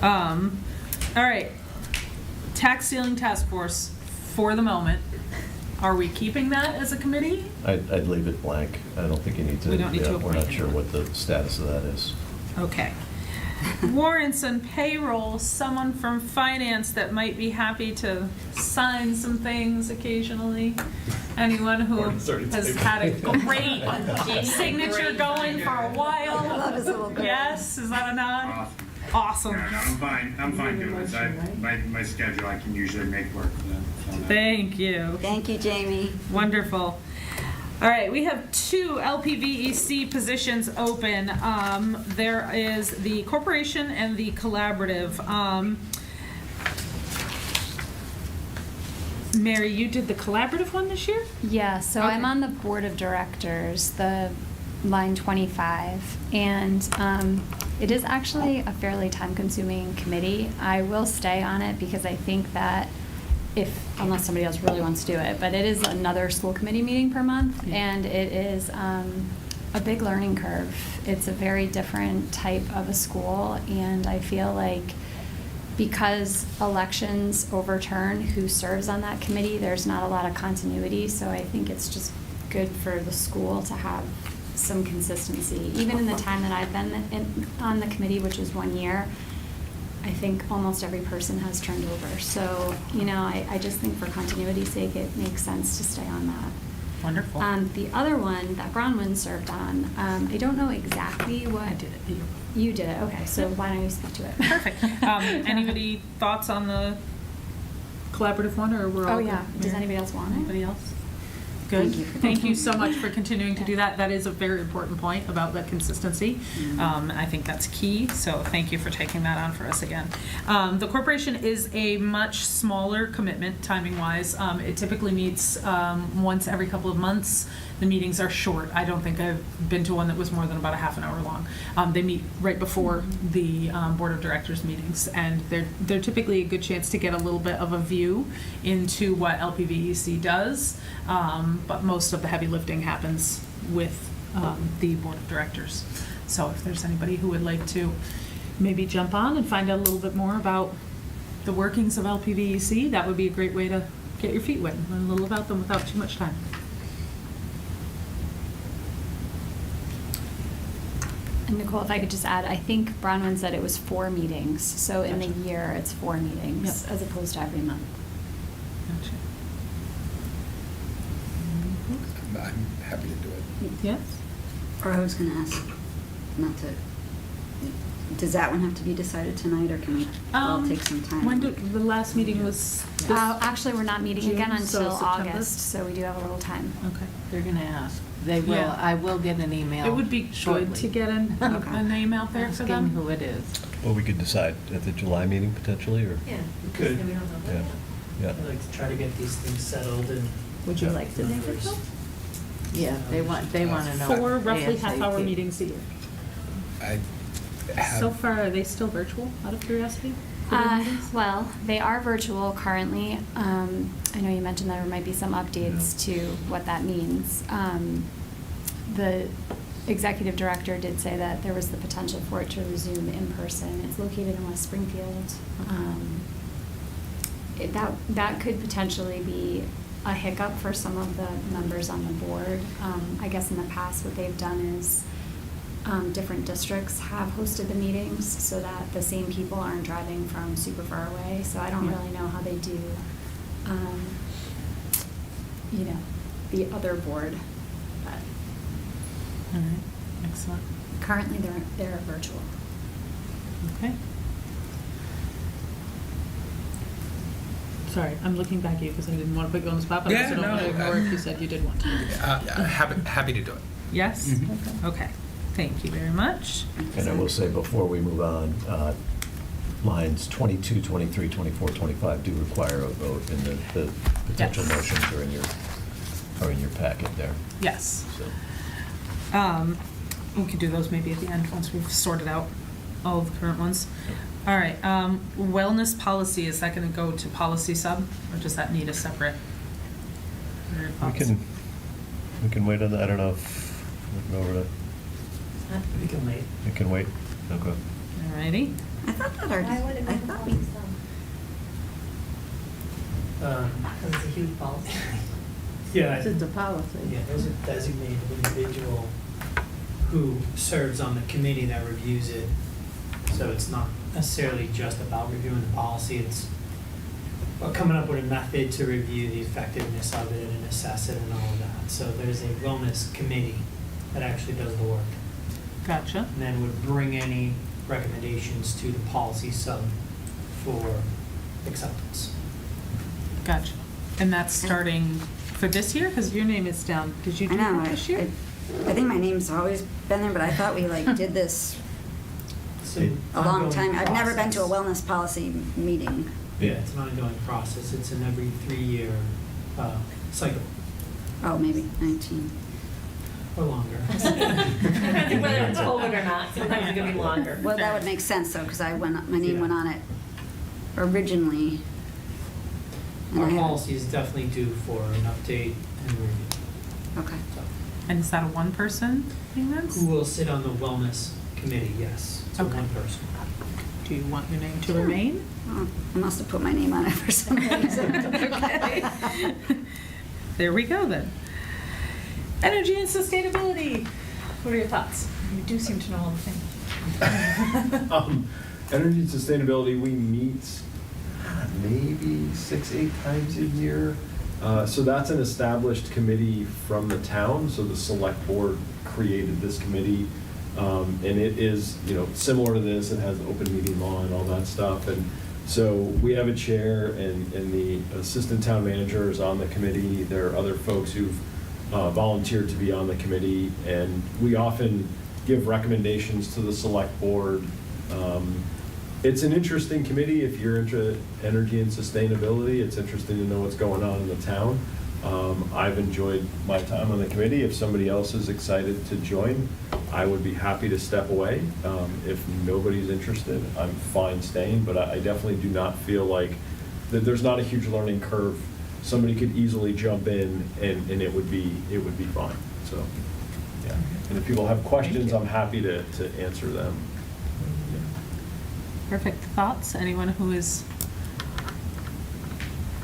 All right, tax ceiling task force, for the moment, are we keeping that as a committee? I'd leave it blank. I don't think you need to. We don't need to We're appoint not sure anyone. what the status of that is. Okay. Warrants and payroll, someone from finance that might be happy to sign some things occasionally. Anyone who Warrants already has tabled. had a great signature going for a while? I love his little girl. Yes, is that a nod? Awesome. Awesome. No, I'm fine doing this. My schedule, I can usually make work for that. So Thank you. Thank you, Jamie. Wonderful. All right, we have 2 LPVEC positions open. There is the corporation and the collaborative. Mary, you did the collaborative one this year? Yeah, so Okay. I'm on the board of directors, the line 25, and it is actually a fairly time-consuming committee. I will stay on it because I think that unless somebody else really wants to do it, but it is another school committee meeting per month, and it is a big learning curve. It's a very different type of a school, and I feel like because elections overturn who serves on that committee, there's not a lot of continuity, so I think it's just good for the school to have some consistency. Even in the time that I've been on the committee, which is 1 year, I think almost every person has turned over. So, I just think for continuity's sake, it makes sense to stay on that. Wonderful. The other one that Bronwyn served on, I don't know exactly what. I did it. You did it, okay, so why don't you speak to it? Perfect. Anybody thoughts on the collaborative one, or we're all? Oh, yeah. good? Does Mary? anybody else want it? Anybody else? Good. Thank you for Thank you that. so much for continuing to do that. That is a very important point about that consistency. Mhm. I think that's key, so thank you for taking that on for us again. The corporation is a much smaller commitment, timing-wise. It typically meets once every couple of months. The meetings are short. I don't think I've been to one that was more than about a half an hour long. They meet right before the Board of Directors meetings, and they're typically a good chance to get a little bit of a view into what LPVEC does, but most of the heavy lifting happens with the Board of Directors. So if there's anybody who would like to maybe jump on and find out a little bit more about the workings of LPVEC, that would be a great way to get your feet wet and learn a little about them without too much time. And Nicole, if I could just add, I think Bronwyn said it was 4 meetings, so in the Gotcha. year, it's 4 meetings, Yep. as opposed to every month. Gotcha. I'm happy to do it. Yes? Or I was gonna ask, not to, does that one have to be decided tonight, or can we all take some time? When the last meeting was this? Actually, we're not meeting June, again so until September? August, so we do have a little time. Okay. They're gonna ask. They will, Yeah. I will get an email. It would be good shortly to get a name out there for asking them. who it is. Well, we could decide at the July meeting potentially, or? Yeah, we Mm-hmm. could. Yeah. Yeah. I'd like to try to get these things settled and. Would you like to take it, Phil? Yeah, they want to know. 4 roughly half-hour ASAP. meetings a year. I So have, far, are they still virtual, out of curiosity? for their meetings? Well, they are virtual currently. I know you mentioned there might be some updates to what that means. The executive director did say that there was the potential for it to resume in person. It's located in West Springfield. That could potentially be a hiccup for some of the members on the board. I guess in the past, what they've done is different districts have hosted the meetings so that the same people aren't driving from super far away. So I don't Yeah. really know how they do, the other board. But All right, excellent. currently, they're virtual. Okay. Sorry, I'm looking back at you because I didn't want to put you on the spot, but I also don't want to ignore if you said you did want to. happy to do it. Yes? Mhm. Okay. Thank you very much. And I will say, before we move on, lines 22, 23, 24, 25 do require a vote, and the potential Yes. motions are in your packet there. Yes. So, We could do those maybe at the end once we've sorted out all of the current ones. All right, wellness policy, is that going to go to policy sub, or does that need a separate? What are your thoughts? we can wait on that. I don't know if we can over to. We can wait. It can wait. Okay. All righty. I thought that already, I thought we, Because it's a huge policy. Yeah. It's a policy. Yeah, there's a designated individual who serves on the committee that reviews it. So it's not necessarily just about reviewing the policy, it's about coming up with a method to review the effectiveness of it and assess it and all of that. So there's a wellness committee that actually does the work, Gotcha. and then would bring any recommendations to the policy sub for acceptance. Gotcha. And that's starting for this year? Because your name is down. Did you I do know, that this year? I think my name's always been there, but I thought we like did this It's an a long ongoing time. I've never been to a process. wellness policy meeting. Yeah, it's an ongoing process. It's an every 3-year cycle Oh, maybe 19. or longer. I think whether it's COVID or not, sometimes it can be longer. Well, that would make sense though, because my name went on it originally. and Our I haven't- policy is definitely due for an update and review. Okay. So, And is that a one-person thing then? who will sit on the wellness committee? Yes, it's Okay. one person. Do you want your name to remain? Oh, I must have put my name on it for some reason. Okay. There we go then. Energy and sustainability. What are your thoughts? You do seem to know all the things. Energy and sustainability, we meet maybe 6-8 times a year. So that's an established committee from the town, so the select board created this committee. And it is, similar to this, it has open meeting law and all that stuff. And so we have a chair, and the assistant town manager is on the committee. There are other folks who've volunteered to be on the committee, and we often give recommendations to the select board. It's an interesting committee if you're into energy and sustainability. It's interesting to know what's going on in the town. I've enjoyed my time on the committee. If somebody else is excited to join, I would be happy to step away. If nobody's interested, I'm fine staying, but I definitely do not feel like that there's not a huge learning curve. Somebody could easily jump in and it would be fine. So, yeah. And if people have questions, I'm happy to answer them. Perfect. Thoughts? Anyone who is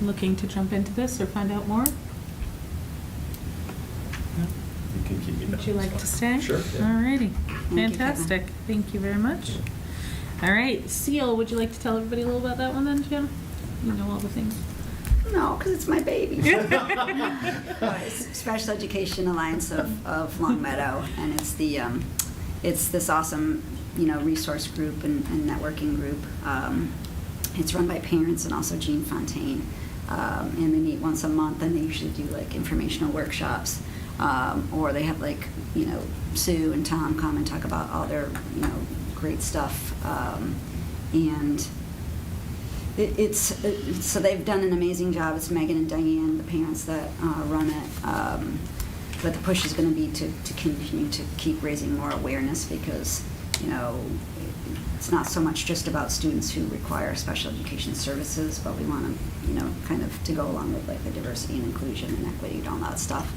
looking to jump into this or find out more? No? You can keep me down. Would you like to stay? Sure. yeah. All righty. you, Kevin. Fantastic. Thank you very much. All right. Seal, would you like to tell everybody a little about that one then, Jim? You know all the things. No, because it's my baby. It's Special Education Alliance of Longmeadow, and it's this awesome, resource group and networking group. It's run by parents and also Jean Fontaine, and they meet once a month, and they usually do like informational workshops, or they have Sue and Tom come and talk about all their great stuff, and. So they've done an amazing job. It's Megan and Diane, the parents that run it. But the push is going to be to continue to keep raising more awareness because, it's not so much just about students who require special education services, but we want to, kind of to go along with like the diversity and inclusion and equity and all that stuff.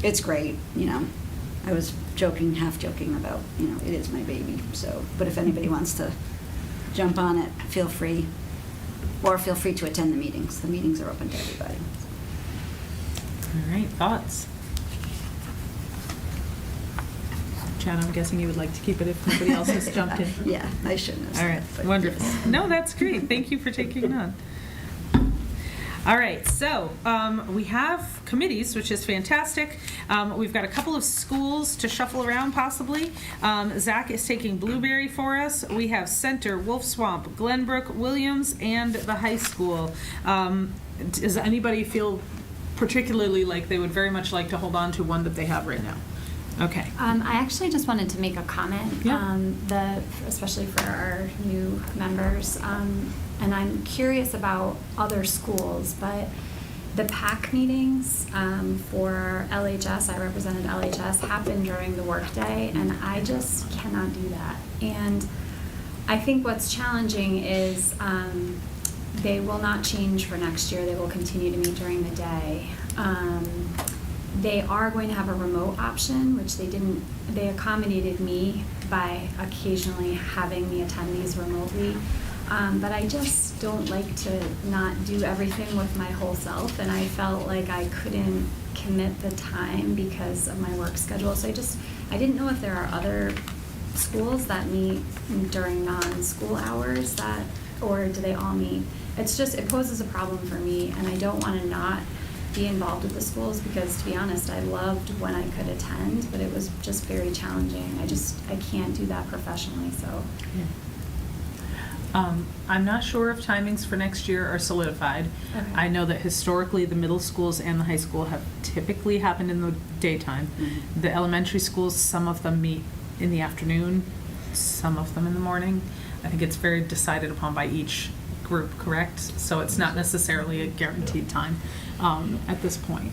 It's great, I was half joking about, it is my baby. So, but if anybody wants to jump on it, feel free, or feel free to attend the meetings. The meetings are open to everybody. All right. Thoughts? Chad, I'm guessing you would like to keep it if nobody else has jumped in. Yeah, I shouldn't have All right. said, but Wonderful. yes. No, that's great. Thank you for taking it on. All right, so we have committees, which is fantastic. We've got a couple of schools to shuffle around, possibly. Zach is taking Blueberry for us. We have Center, Wolf Swamp, Glenbrook, Williams, and the high school. Does anybody feel particularly like they would very much like to hold on to one that they have right now? Okay. I actually just wanted to make a comment, Yeah. especially for our new members. And I'm curious about other schools, but the PAC meetings for LHS, I represented LHS, happen during the workday, and I just cannot do that. And I think what's challenging is they will not change for next year. They will continue to meet during the day. They are going to have a remote option, which they accommodated me by occasionally having me attend these remotely. But I just don't like to not do everything with my whole self, and I felt like I couldn't commit the time because of my work schedule. So I didn't know if there are other schools that meet during non-school hours or do they all meet? It poses a problem for me, and I don't want to not be involved with the schools because, to be honest, I loved when I could attend, but it was just very challenging. I can't do that professionally, so. I'm not sure if timings for next year are solidified. Okay. I know that historically the middle schools and the high school have typically happened in the daytime. Mm-hmm. The elementary schools, some of them meet in the afternoon, some of them in the morning. I think it's very decided upon by each group, correct? So it's not necessarily a guaranteed time at this point.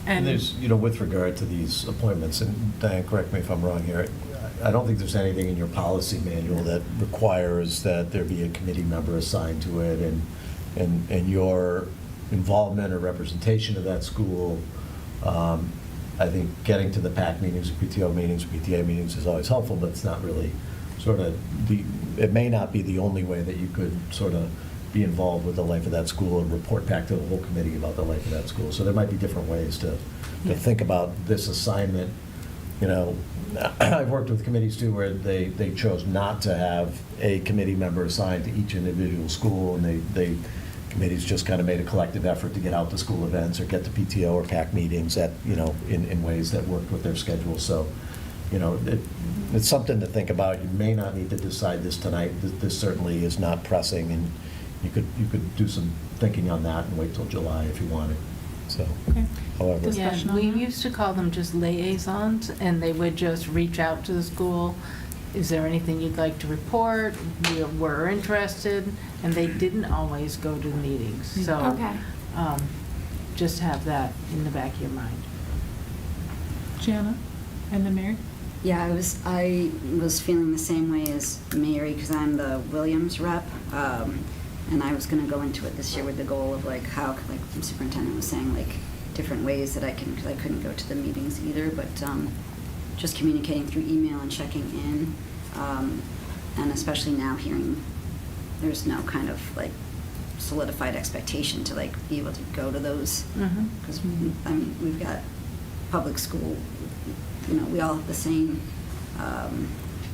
And there's, with regard to these appointments, and Diane, correct me if I'm wrong here, I don't think there's anything in your policy manual that requires that there be a committee member assigned to it, and your involvement or representation of that school. I think getting to the PAC meetings, PTO meetings, PTA meetings is always helpful, but it's not really it may not be the only way that you could sort of be involved with the life of that school and report back to the whole committee about the life of that school. So there might be different ways to think about this assignment. I've worked with committees too where they chose not to have a committee member assigned to each individual school, and they committees just kind of made a collective effort to get out to school events or get to PTO or PAC meetings in ways that worked with their schedule. So, it's something to think about. You may not need to decide this tonight. This certainly is not pressing, and you could do some thinking on that and wait till July if you wanted. So, Okay. however. Yeah, Discussion on we that? used to call them just liaisons, and they would just reach out to the school. Is there anything you'd like to report? We're interested, and they didn't always go to the meetings. So, Okay. just have that in the back of your mind. Jana, and then Mary? Yeah, I was feeling the same way as Mary because I'm the Williams rep, and I was going to go into it this year with the goal of how, the superintendent was saying, different ways that because I couldn't go to the meetings either, but just communicating through email and checking in, and especially now hearing there's no kind of solidified expectation to be able to go to those because we've got public school. We all have the same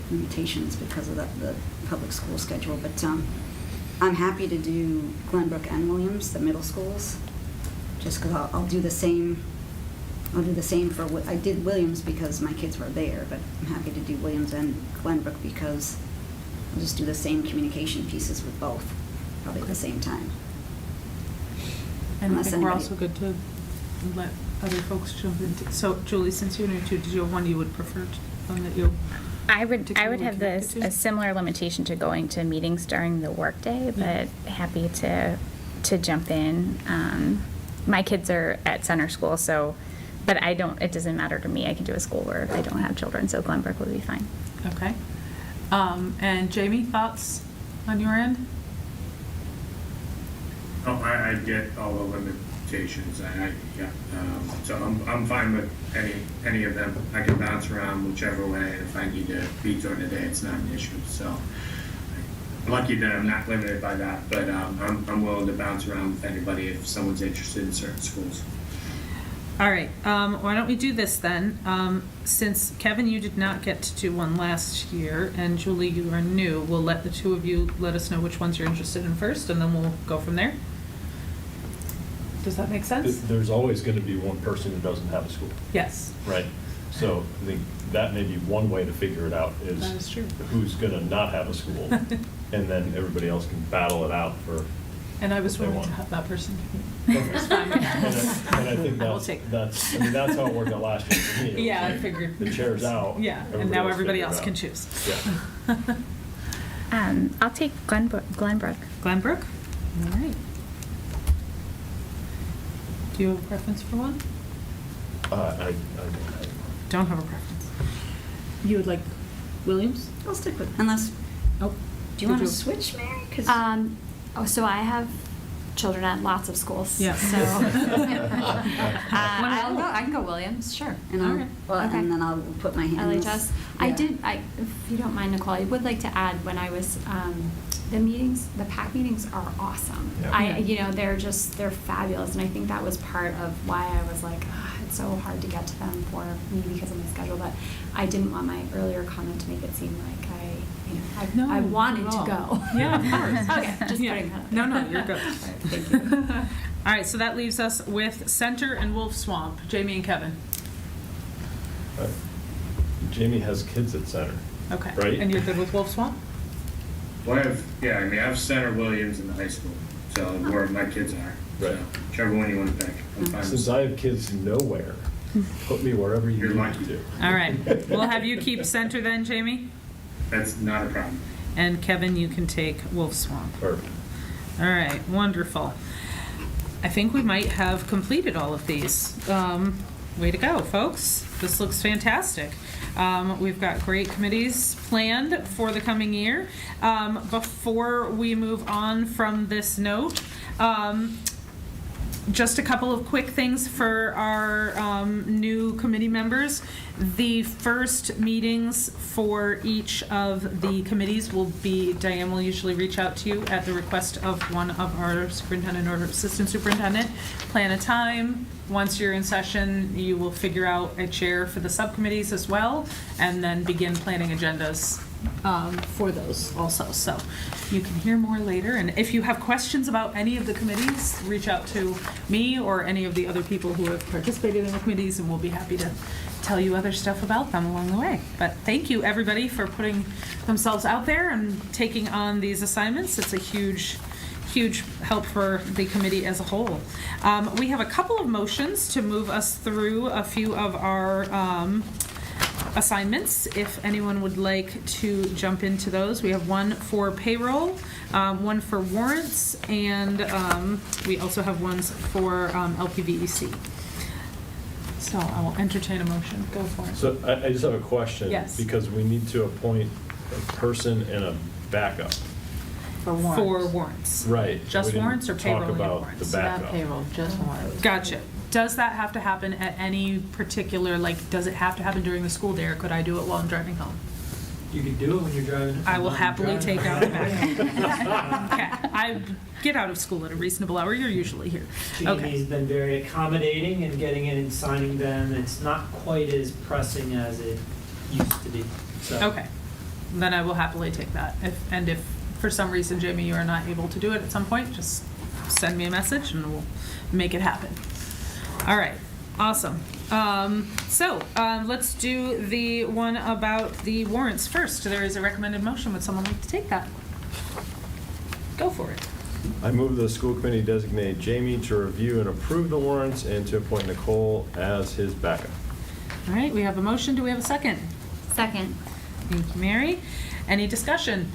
limitations because of the public school schedule. But I'm happy to do Glenbrook and Williams, the middle schools, just because I'll do the same. I'll do the same for what I did Williams because my kids were there, but I'm happy to do Williams and Glenbrook because I'll just do the same communication pieces with both, probably at the same time. And Unless I think we're anybody- also good to let other folks jump in. So, Julie, since you're new too, did you have one you would prefer that you? I would particularly have connected to? a similar limitation to going to meetings during the workday, but happy to jump in. My kids are at center school, so, but it doesn't matter to me. I can do a school where I don't have children, so Glenbrook would be fine. Okay. And Jamie, thoughts on your end? Oh, I get all the limitations. So I'm fine with any of them. I can bounce around whichever way. If I need to be during the day, it's not an issue. So I'm lucky that I'm not limited by that. But I'm willing to bounce around with anybody if someone's interested in certain schools. All right. Why don't we do this then? Since Kevin, you did not get to do one last year, and Julie, you are new, we'll let the two of you let us know which ones you're interested in first, and then we'll go from there. Does that make sense? There's always going to be one person who doesn't have a school, Yes. right? So I think that may be one way to figure it out That is true. who's going to not have a school, and then everybody else can battle it out for And I was They willing want. to have that person. Perfect. And I think I will take that's how it worked out last year for me. It was Yeah, I like, figured. The chair's out. Yeah, and now everybody else figured can it out. choose. Yeah. I'll take Glenbrook. Glenbrook? All right. Do you have a preference for one? I Don't have a preference. You would like Williams? I'll stick with, unless, Oh. do you want to switch, Mary? 'Cause So I have children at lots of schools. Yeah. So I can go Williams, sure. And I'll, Okay. well, Okay. and then I'll put my hand. LHS. If you don't mind, Nicole, I would like to add, when I was, the PAC meetings are awesome. Yeah. They're fabulous, and I think that was part of why I was like, it's so hard to get to them for me because of my schedule, but I didn't want my earlier comment to make it seem like I wanted to go. Yeah, of course. Okay, just Yeah. putting that. No, you're good. All right, thank you. All right, so that leaves us with Center and Wolf Swamp. Jamie and Kevin. Jamie has kids at center. Okay. Right. And you're good with Wolf Swamp? Well, I have Center Williams in the high school, so where my kids are. So Right. whichever one you want to pick. I'm fine with Since I have kids nowhere, put me wherever you You're need lucky. me to. All right. We'll have you keep Center then, Jamie? That's not a problem. And Kevin, you can take Wolf Swamp. Perfect. All right, wonderful. I think we might have completed all of these. Way to go, folks. This looks fantastic. We've got great committees planned for the coming year. Before we move on from this note, just a couple of quick things for our new committee members. The first meetings for each of the committees will be, Diane will usually reach out to you at the request of one of our superintendent or assistant superintendent. Plan a time. Once you're in session, you will figure out a chair for the subcommittees as well, and then begin planning agendas for those also. So you can hear more later. And if you have questions about any of the committees, reach out to me or any of the other people who have participated in the committees, and we'll be happy to tell you other stuff about them along the way. But thank you, everybody, for putting themselves out there and taking on these assignments. It's a huge help for the committee as a whole. We have a couple of motions to move us through a few of our assignments, if anyone would like to jump into those. We have one for payroll, one for warrants, and we also have ones for LPVEC. So I will entertain a motion. Go for it. So I just have a question. Yes. Because we need to appoint a person and a backup. For warrants. For warrants. Right. Just We didn't warrants or payroll and Talk about warrants? the Not backup. payroll, just warrants. Gotcha. Does that have to happen at any particular, does it have to happen during the school day, or could I do it while I'm driving home? You can do it when you're driving. I will happily take out a backup. backup. Okay, I get out of school at a reasonable hour, you're usually here. Jeannie's Okay, been very accommodating in getting in and signing them. It's not quite as pressing as it used to be, so. okay. Then I will happily take that. If for some reason, Jamie, you are not able to do it at some point, just send me a message and we'll make it happen. All right, awesome. So let's do the one about the warrants first. There is a recommended motion. Would someone like to take that? Go for it. I move the school committee designate Jamie to review and approve the warrants and to appoint Nicole as his backup. All right, we have a motion. Do we have a second? Second. Thank you, Mary. Any discussion?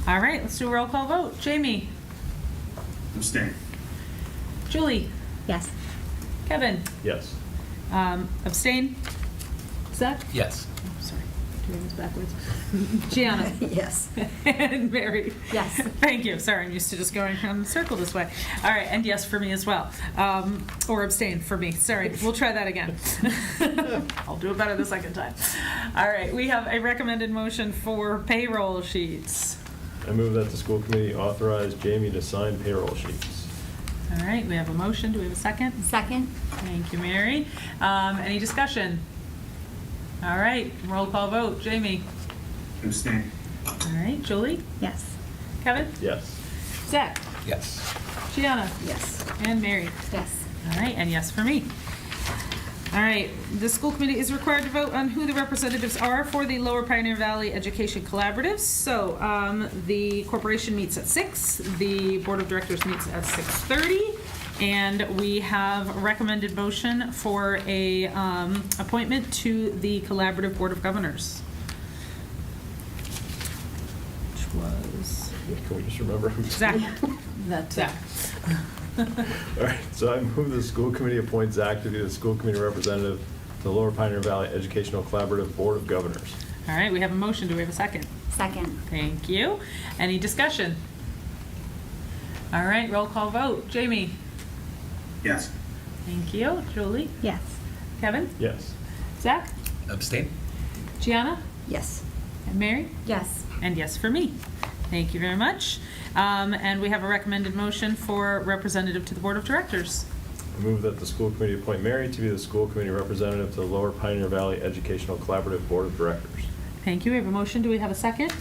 All right, let's do a roll call vote. Jamie? Abstain. Julie? Yes. Kevin? Yes. Abstain? Zach? Yes. Oh, sorry, doing this backwards. Gianna? Yes. And Mary? Yes. Thank you. Sorry, I'm used to just going around the circle this way. All right, and yes for me as well. Or abstain for me. Sorry, we'll try that again. I'll do it better the second time. All right, we have a recommended motion for payroll sheets. I move that the school committee authorize Jamie to sign payroll sheets. All right, we have a motion. Do we have a second? Second. Thank you, Mary. Any discussion? All right, roll call vote. Jamie? Abstain. All right, Julie? Yes. Kevin? Yes. Zach? Yes. Gianna? Yes. And Mary? Yes. All right, and yes for me. All right, the school committee is required to vote on who the representatives are for the Lower Pioneer Valley Education Collaboratives. So the corporation meets at 6, the board of directors meets at 6:30, and we have a recommended motion for a appointment to the Collaborative Board of Governors, which was Can we just remember? Zach. That's Zach. All right, so I move the school committee appoint Zach to be the school committee representative to the Lower Pioneer Valley Educational Collaborative Board of Governors. All right, we have a motion. Do we have a second? Second. Thank you. Any discussion? All right, roll call vote. Jamie? Yes. Thank you. Julie? Yes. Kevin? Yes. Zach? Abstain? Gianna? Yes. And Mary? Yes. And yes for me. Thank you very much. And we have a recommended motion for representative to the Board of Directors. I move that the school committee appoint Mary to be the school committee representative to the Lower Pioneer Valley Educational Collaborative Board of Directors. Thank you. We have a motion. Do we have a second?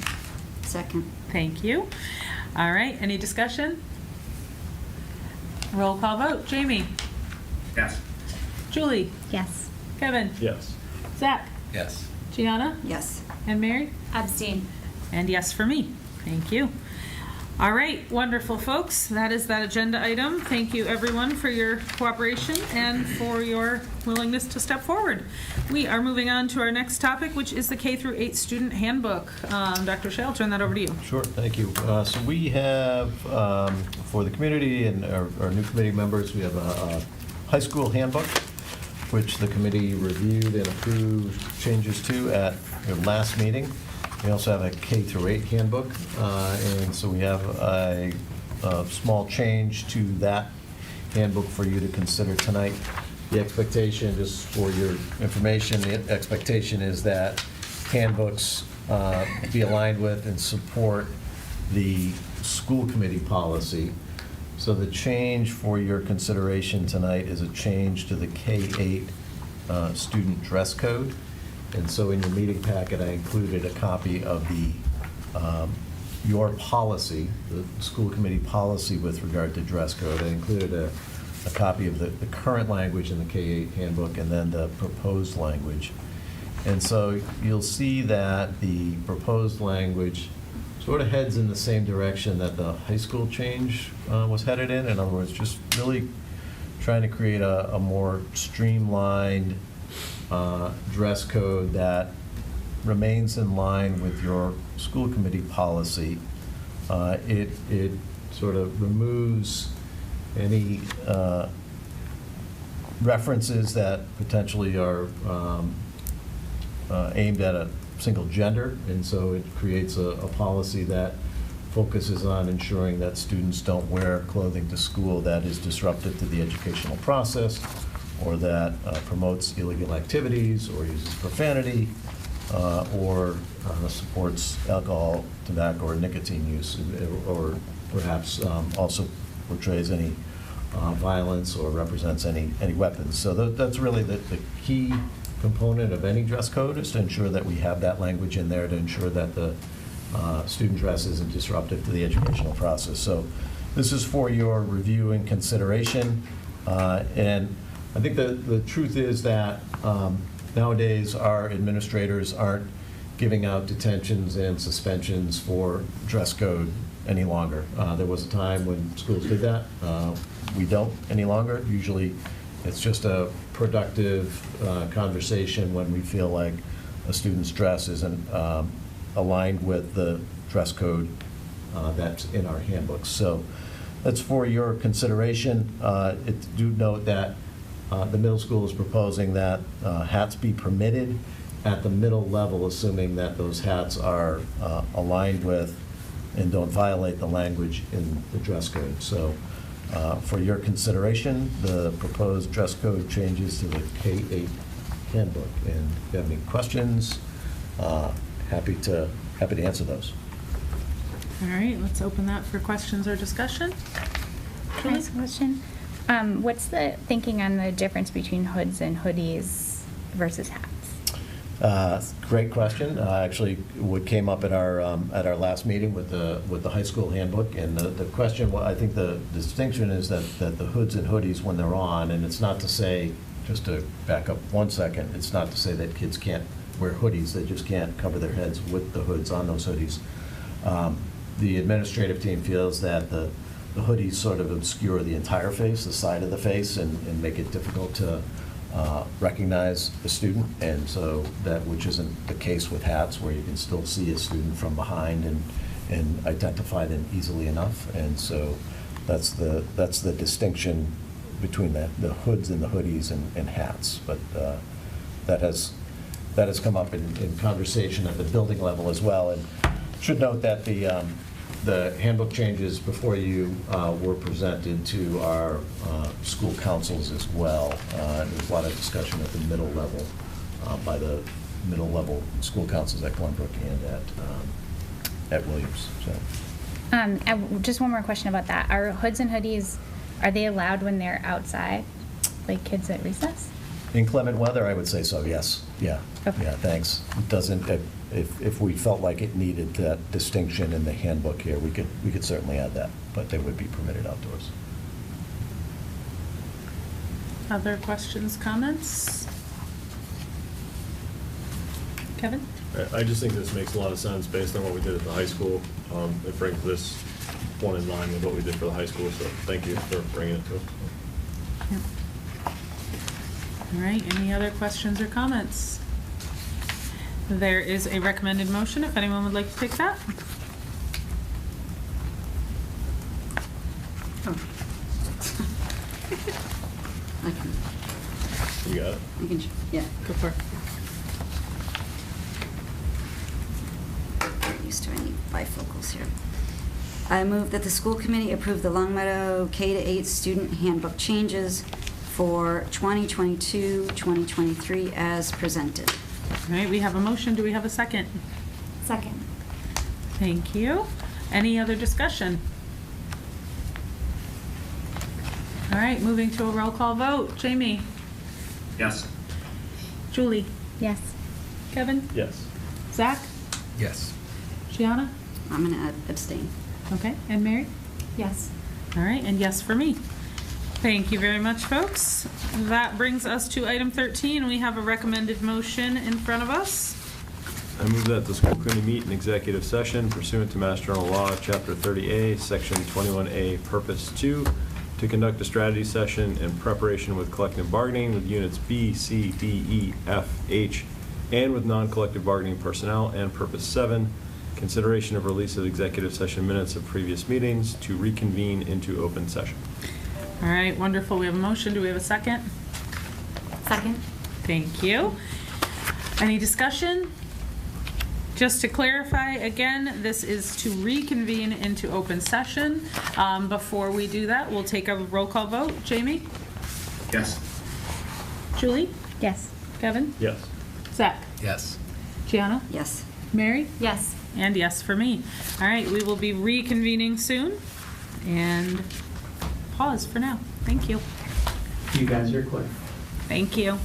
Second. Thank you. All right, any discussion? Roll call vote. Jamie? Yes. Julie? Yes. Kevin? Yes. Zach? Yes. Gianna? Yes. And Mary? Abstain. And yes for me. Thank you. All right, wonderful folks. That is that agenda item. Thank you everyone for your cooperation and for your willingness to step forward. We are moving on to our next topic, which is the K through 8 Student Handbook. Dr. Shea, I'll turn that over to you. Sure, thank you. So we have, for the community and our new committee members, we have a high school handbook, which the committee reviewed and approved changes to at your last meeting. We also have a K through 8 handbook, and so we have a small change to that handbook for you to consider tonight. The expectation, just for your information, the expectation is that handbooks be aligned with and support the school committee policy. So the change for your consideration tonight is a change to the K-8 student dress code. And so in your meeting packet, I included a copy of the your policy, the school committee policy with regard to dress code. I included a copy of the current language in the K-8 handbook and then the proposed language. And so you'll see that the proposed language sort of heads in the same direction that the high school change was headed in. In other words, just really trying to create a more streamlined dress code that remains in line with your school committee policy. It sort of removes any references that potentially are aimed at a single gender, and so it creates a policy that focuses on ensuring that students don't wear clothing to school that is disruptive to the educational process, or that promotes illegal activities, or uses profanity, or supports alcohol, tobacco, or nicotine use, or perhaps also portrays any violence or represents any weapons. So that's really the key component of any dress code, is to ensure that we have that language in there to ensure that the student dress isn't disruptive to the educational process. So this is for your review and consideration. And I think the truth is that nowadays our administrators aren't giving out detentions and suspensions for dress code any longer. There was a time when schools did that. We don't any longer. Usually it's just a productive conversation when we feel like a student's dress isn't aligned with the dress code that's in our handbooks. So that's for your consideration. Do note that the middle school is proposing that hats be permitted at the middle level, assuming that those hats are aligned with and don't violate the language in the dress code. So for your consideration, the proposed dress code changes to the K-8 handbook. And if you have any questions, happy to answer those. All right, let's open that for questions or discussion. Can I ask a question? What's the thinking on the difference between hoods and hoodies versus hats? Great question. Actually, what came up at our last meeting with the high school handbook, and the question, well, I think the distinction is that the hoods and hoodies, when they're on, and it's not to say just to back up 1 second, it's not to say that kids can't wear hoodies, they just can't cover their heads with the hoods on those hoodies. The administrative team feels that the hoodies sort of obscure the entire face, the side of the face, and make it difficult to recognize the student, and so which isn't the case with hats, where you can still see a student from behind and identify them easily enough. And so that's the distinction between the hoods and the hoodies and hats. But that has come up in conversation at the building level as well. And should note that the handbook changes before you were presented to our school councils as well. There's a lot of discussion at the middle level by the middle level school councils at Glenbrook and at Williams. So. Just one more question about that. Are hoods and hoodies, are they allowed when they're outside, like kids at recess? Inclement weather, I would say so, yes. Yeah. Okay. Yeah, thanks. It doesn't, if we felt like it needed that distinction in the handbook here, we could certainly add that, but they would be permitted outdoors. Other questions, comments? Kevin? I just think this makes a lot of sense based on what we did at the high school. And frankly, this one in line with what we did for the high school, so thank you for bringing it to us. Yep. All right, any other questions or comments? There is a recommended motion, if anyone would like to take that. I can, You got it? yeah. Go for it. Not used to any bifocals here. I move that the school committee approve the Longmeadow K-8 student handbook changes for 2022-2023 as presented. All right, we have a motion. Do we have a second? Second. Thank you. Any other discussion? All right, moving to a roll call vote. Jamie? Yes. Julie? Yes. Kevin? Yes. Zach? Yes. Gianna? I'm going to abstain. Okay, and Mary? Yes. All right, and yes for me. Thank you very much, folks. That brings us to item 13. We have a recommended motion in front of us. I move that the school committee meet in executive session pursuant to Mass General Law, Chapter 30A, Section 21A, Purpose 2, to conduct a strategy session in preparation with collective bargaining with units B, C, D, E, F, H, and with non-collective bargaining personnel, and Purpose 7, consideration of release of executive session minutes of previous meetings to reconvene into open session. All right, wonderful. We have a motion. Do we have a second? Second. Thank you. Any discussion? Just to clarify, again, this is to reconvene into open session. Before we do that, we'll take a roll call vote. Jamie? Yes. Julie? Yes. Kevin? Yes. Zach? Yes. Gianna? Yes. Mary? Yes. And yes for me. All right, we will be reconvening soon. And pause for now. Thank you. You guys are clear. Thank you.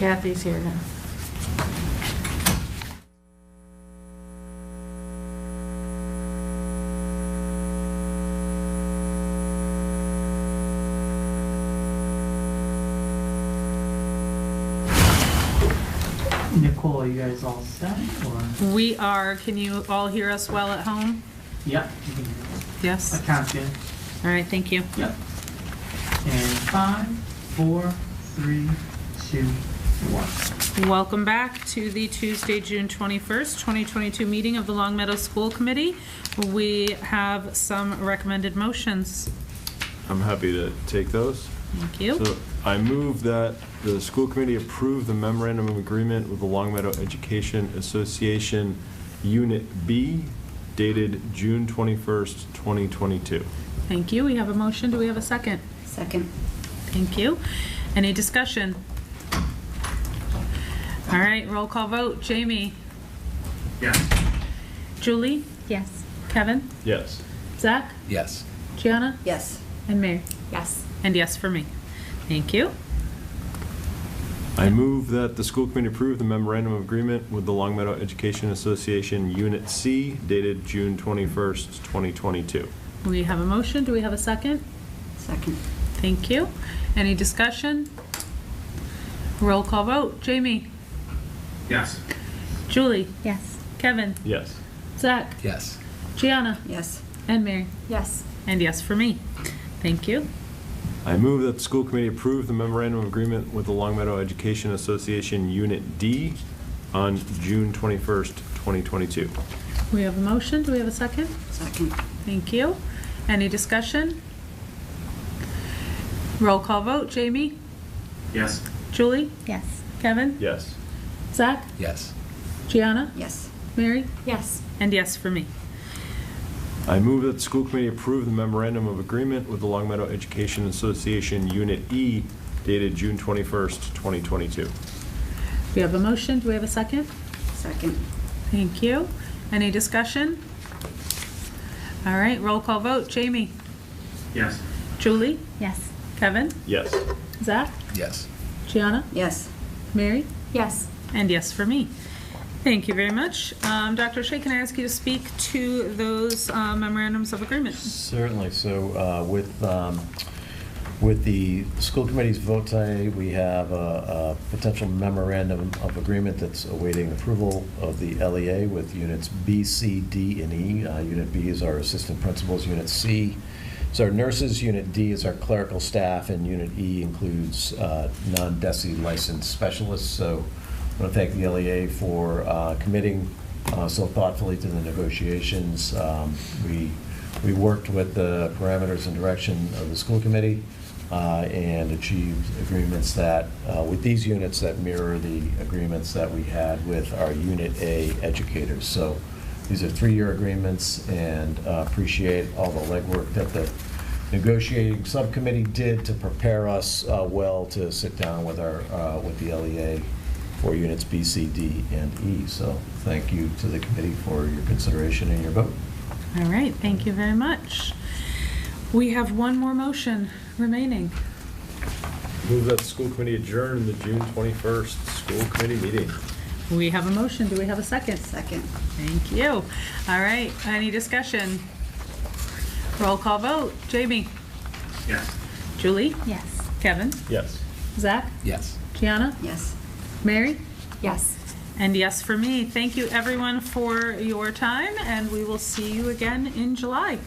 Kathy's here now. Nicole, are you guys all set, or? We are, can you all hear us well at home? Yep. you can- Yes? I count you. All right, thank you. Yep. And 5, 4, 3, 2, 1. Welcome back to the Tuesday, June 21st, 2022 meeting of the Longmeadow School Committee. We have some recommended motions. I'm happy to take those. Thank you. So I move that the school committee approve the memorandum of agreement with the Longmeadow Education Association, Unit B, dated June 21st, 2022. Thank you. We have a motion. Do we have a second? Second. Thank you. Any discussion? All right, roll call vote. Jamie? Yes. Julie? Yes. Kevin? Yes. Zach? Yes. Gianna? Yes. And Mary? Yes. And yes for me. Thank you. I move that the school committee approve the memorandum of agreement with the Longmeadow Education Association, Unit C, dated June 21st, 2022. We have a motion. Do we have a second? Second. Thank you. Any discussion? Roll call vote. Jamie? Yes. Julie? Yes. Kevin? Yes. Zach? Yes. Gianna? Yes. And Mary? Yes. And yes for me. Thank you. I move that the school committee approve the memorandum of agreement with the Longmeadow Education Association, Unit D, on June 21st, 2022. We have a motion. Do we have a second? Second. Thank you. Any discussion? Roll call vote. Jamie? Yes. Julie? Yes. Kevin? Yes. Zach? Yes. Gianna? Yes. Mary? Yes. And yes for me. I move that the school committee approve the memorandum of agreement with the Longmeadow Education Association, Unit E, dated June 21st, 2022. We have a motion. Do we have a second? Second. Thank you. Any discussion? All right, roll call vote. Jamie? Yes. Julie? Yes. Kevin? Yes. Zach? Yes. Gianna? Yes. Mary? Yes. And yes for me. Thank you very much. Dr. Shea, can I ask you to speak to those memorandums of agreement? Certainly. So with the school committee's vote today, we have a potential memorandum of agreement that's awaiting approval of the LEA with units B, C, D, and E. Unit B is our assistant principals. Unit C is our nurses. Unit D is our clerical staff. And Unit E includes non-DESE licensed specialists. So I want to thank the LEA for committing so thoughtfully to the negotiations. We worked with the parameters and direction of the school committee and achieved agreements that, with these units, that mirror the agreements that we had with our Unit A educators. So these are 3-year agreements, and appreciate all the legwork that the negotiating subcommittee did to prepare us well to sit down with with the LEA for units B, C, D, and E. So thank you to the committee for your consideration and your vote. All right, thank you very much. We have one more motion remaining. Move that the school committee adjourn the June 21st school committee meeting. We have a motion. Do we have a second? Second. Thank you. All right, any discussion? Roll call vote. Jamie? Yes. Julie? Yes. Kevin? Yes. Zach? Yes. Gianna? Yes. Mary? Yes. And yes for me. Thank you, everyone, for your time, and we will see you again in July.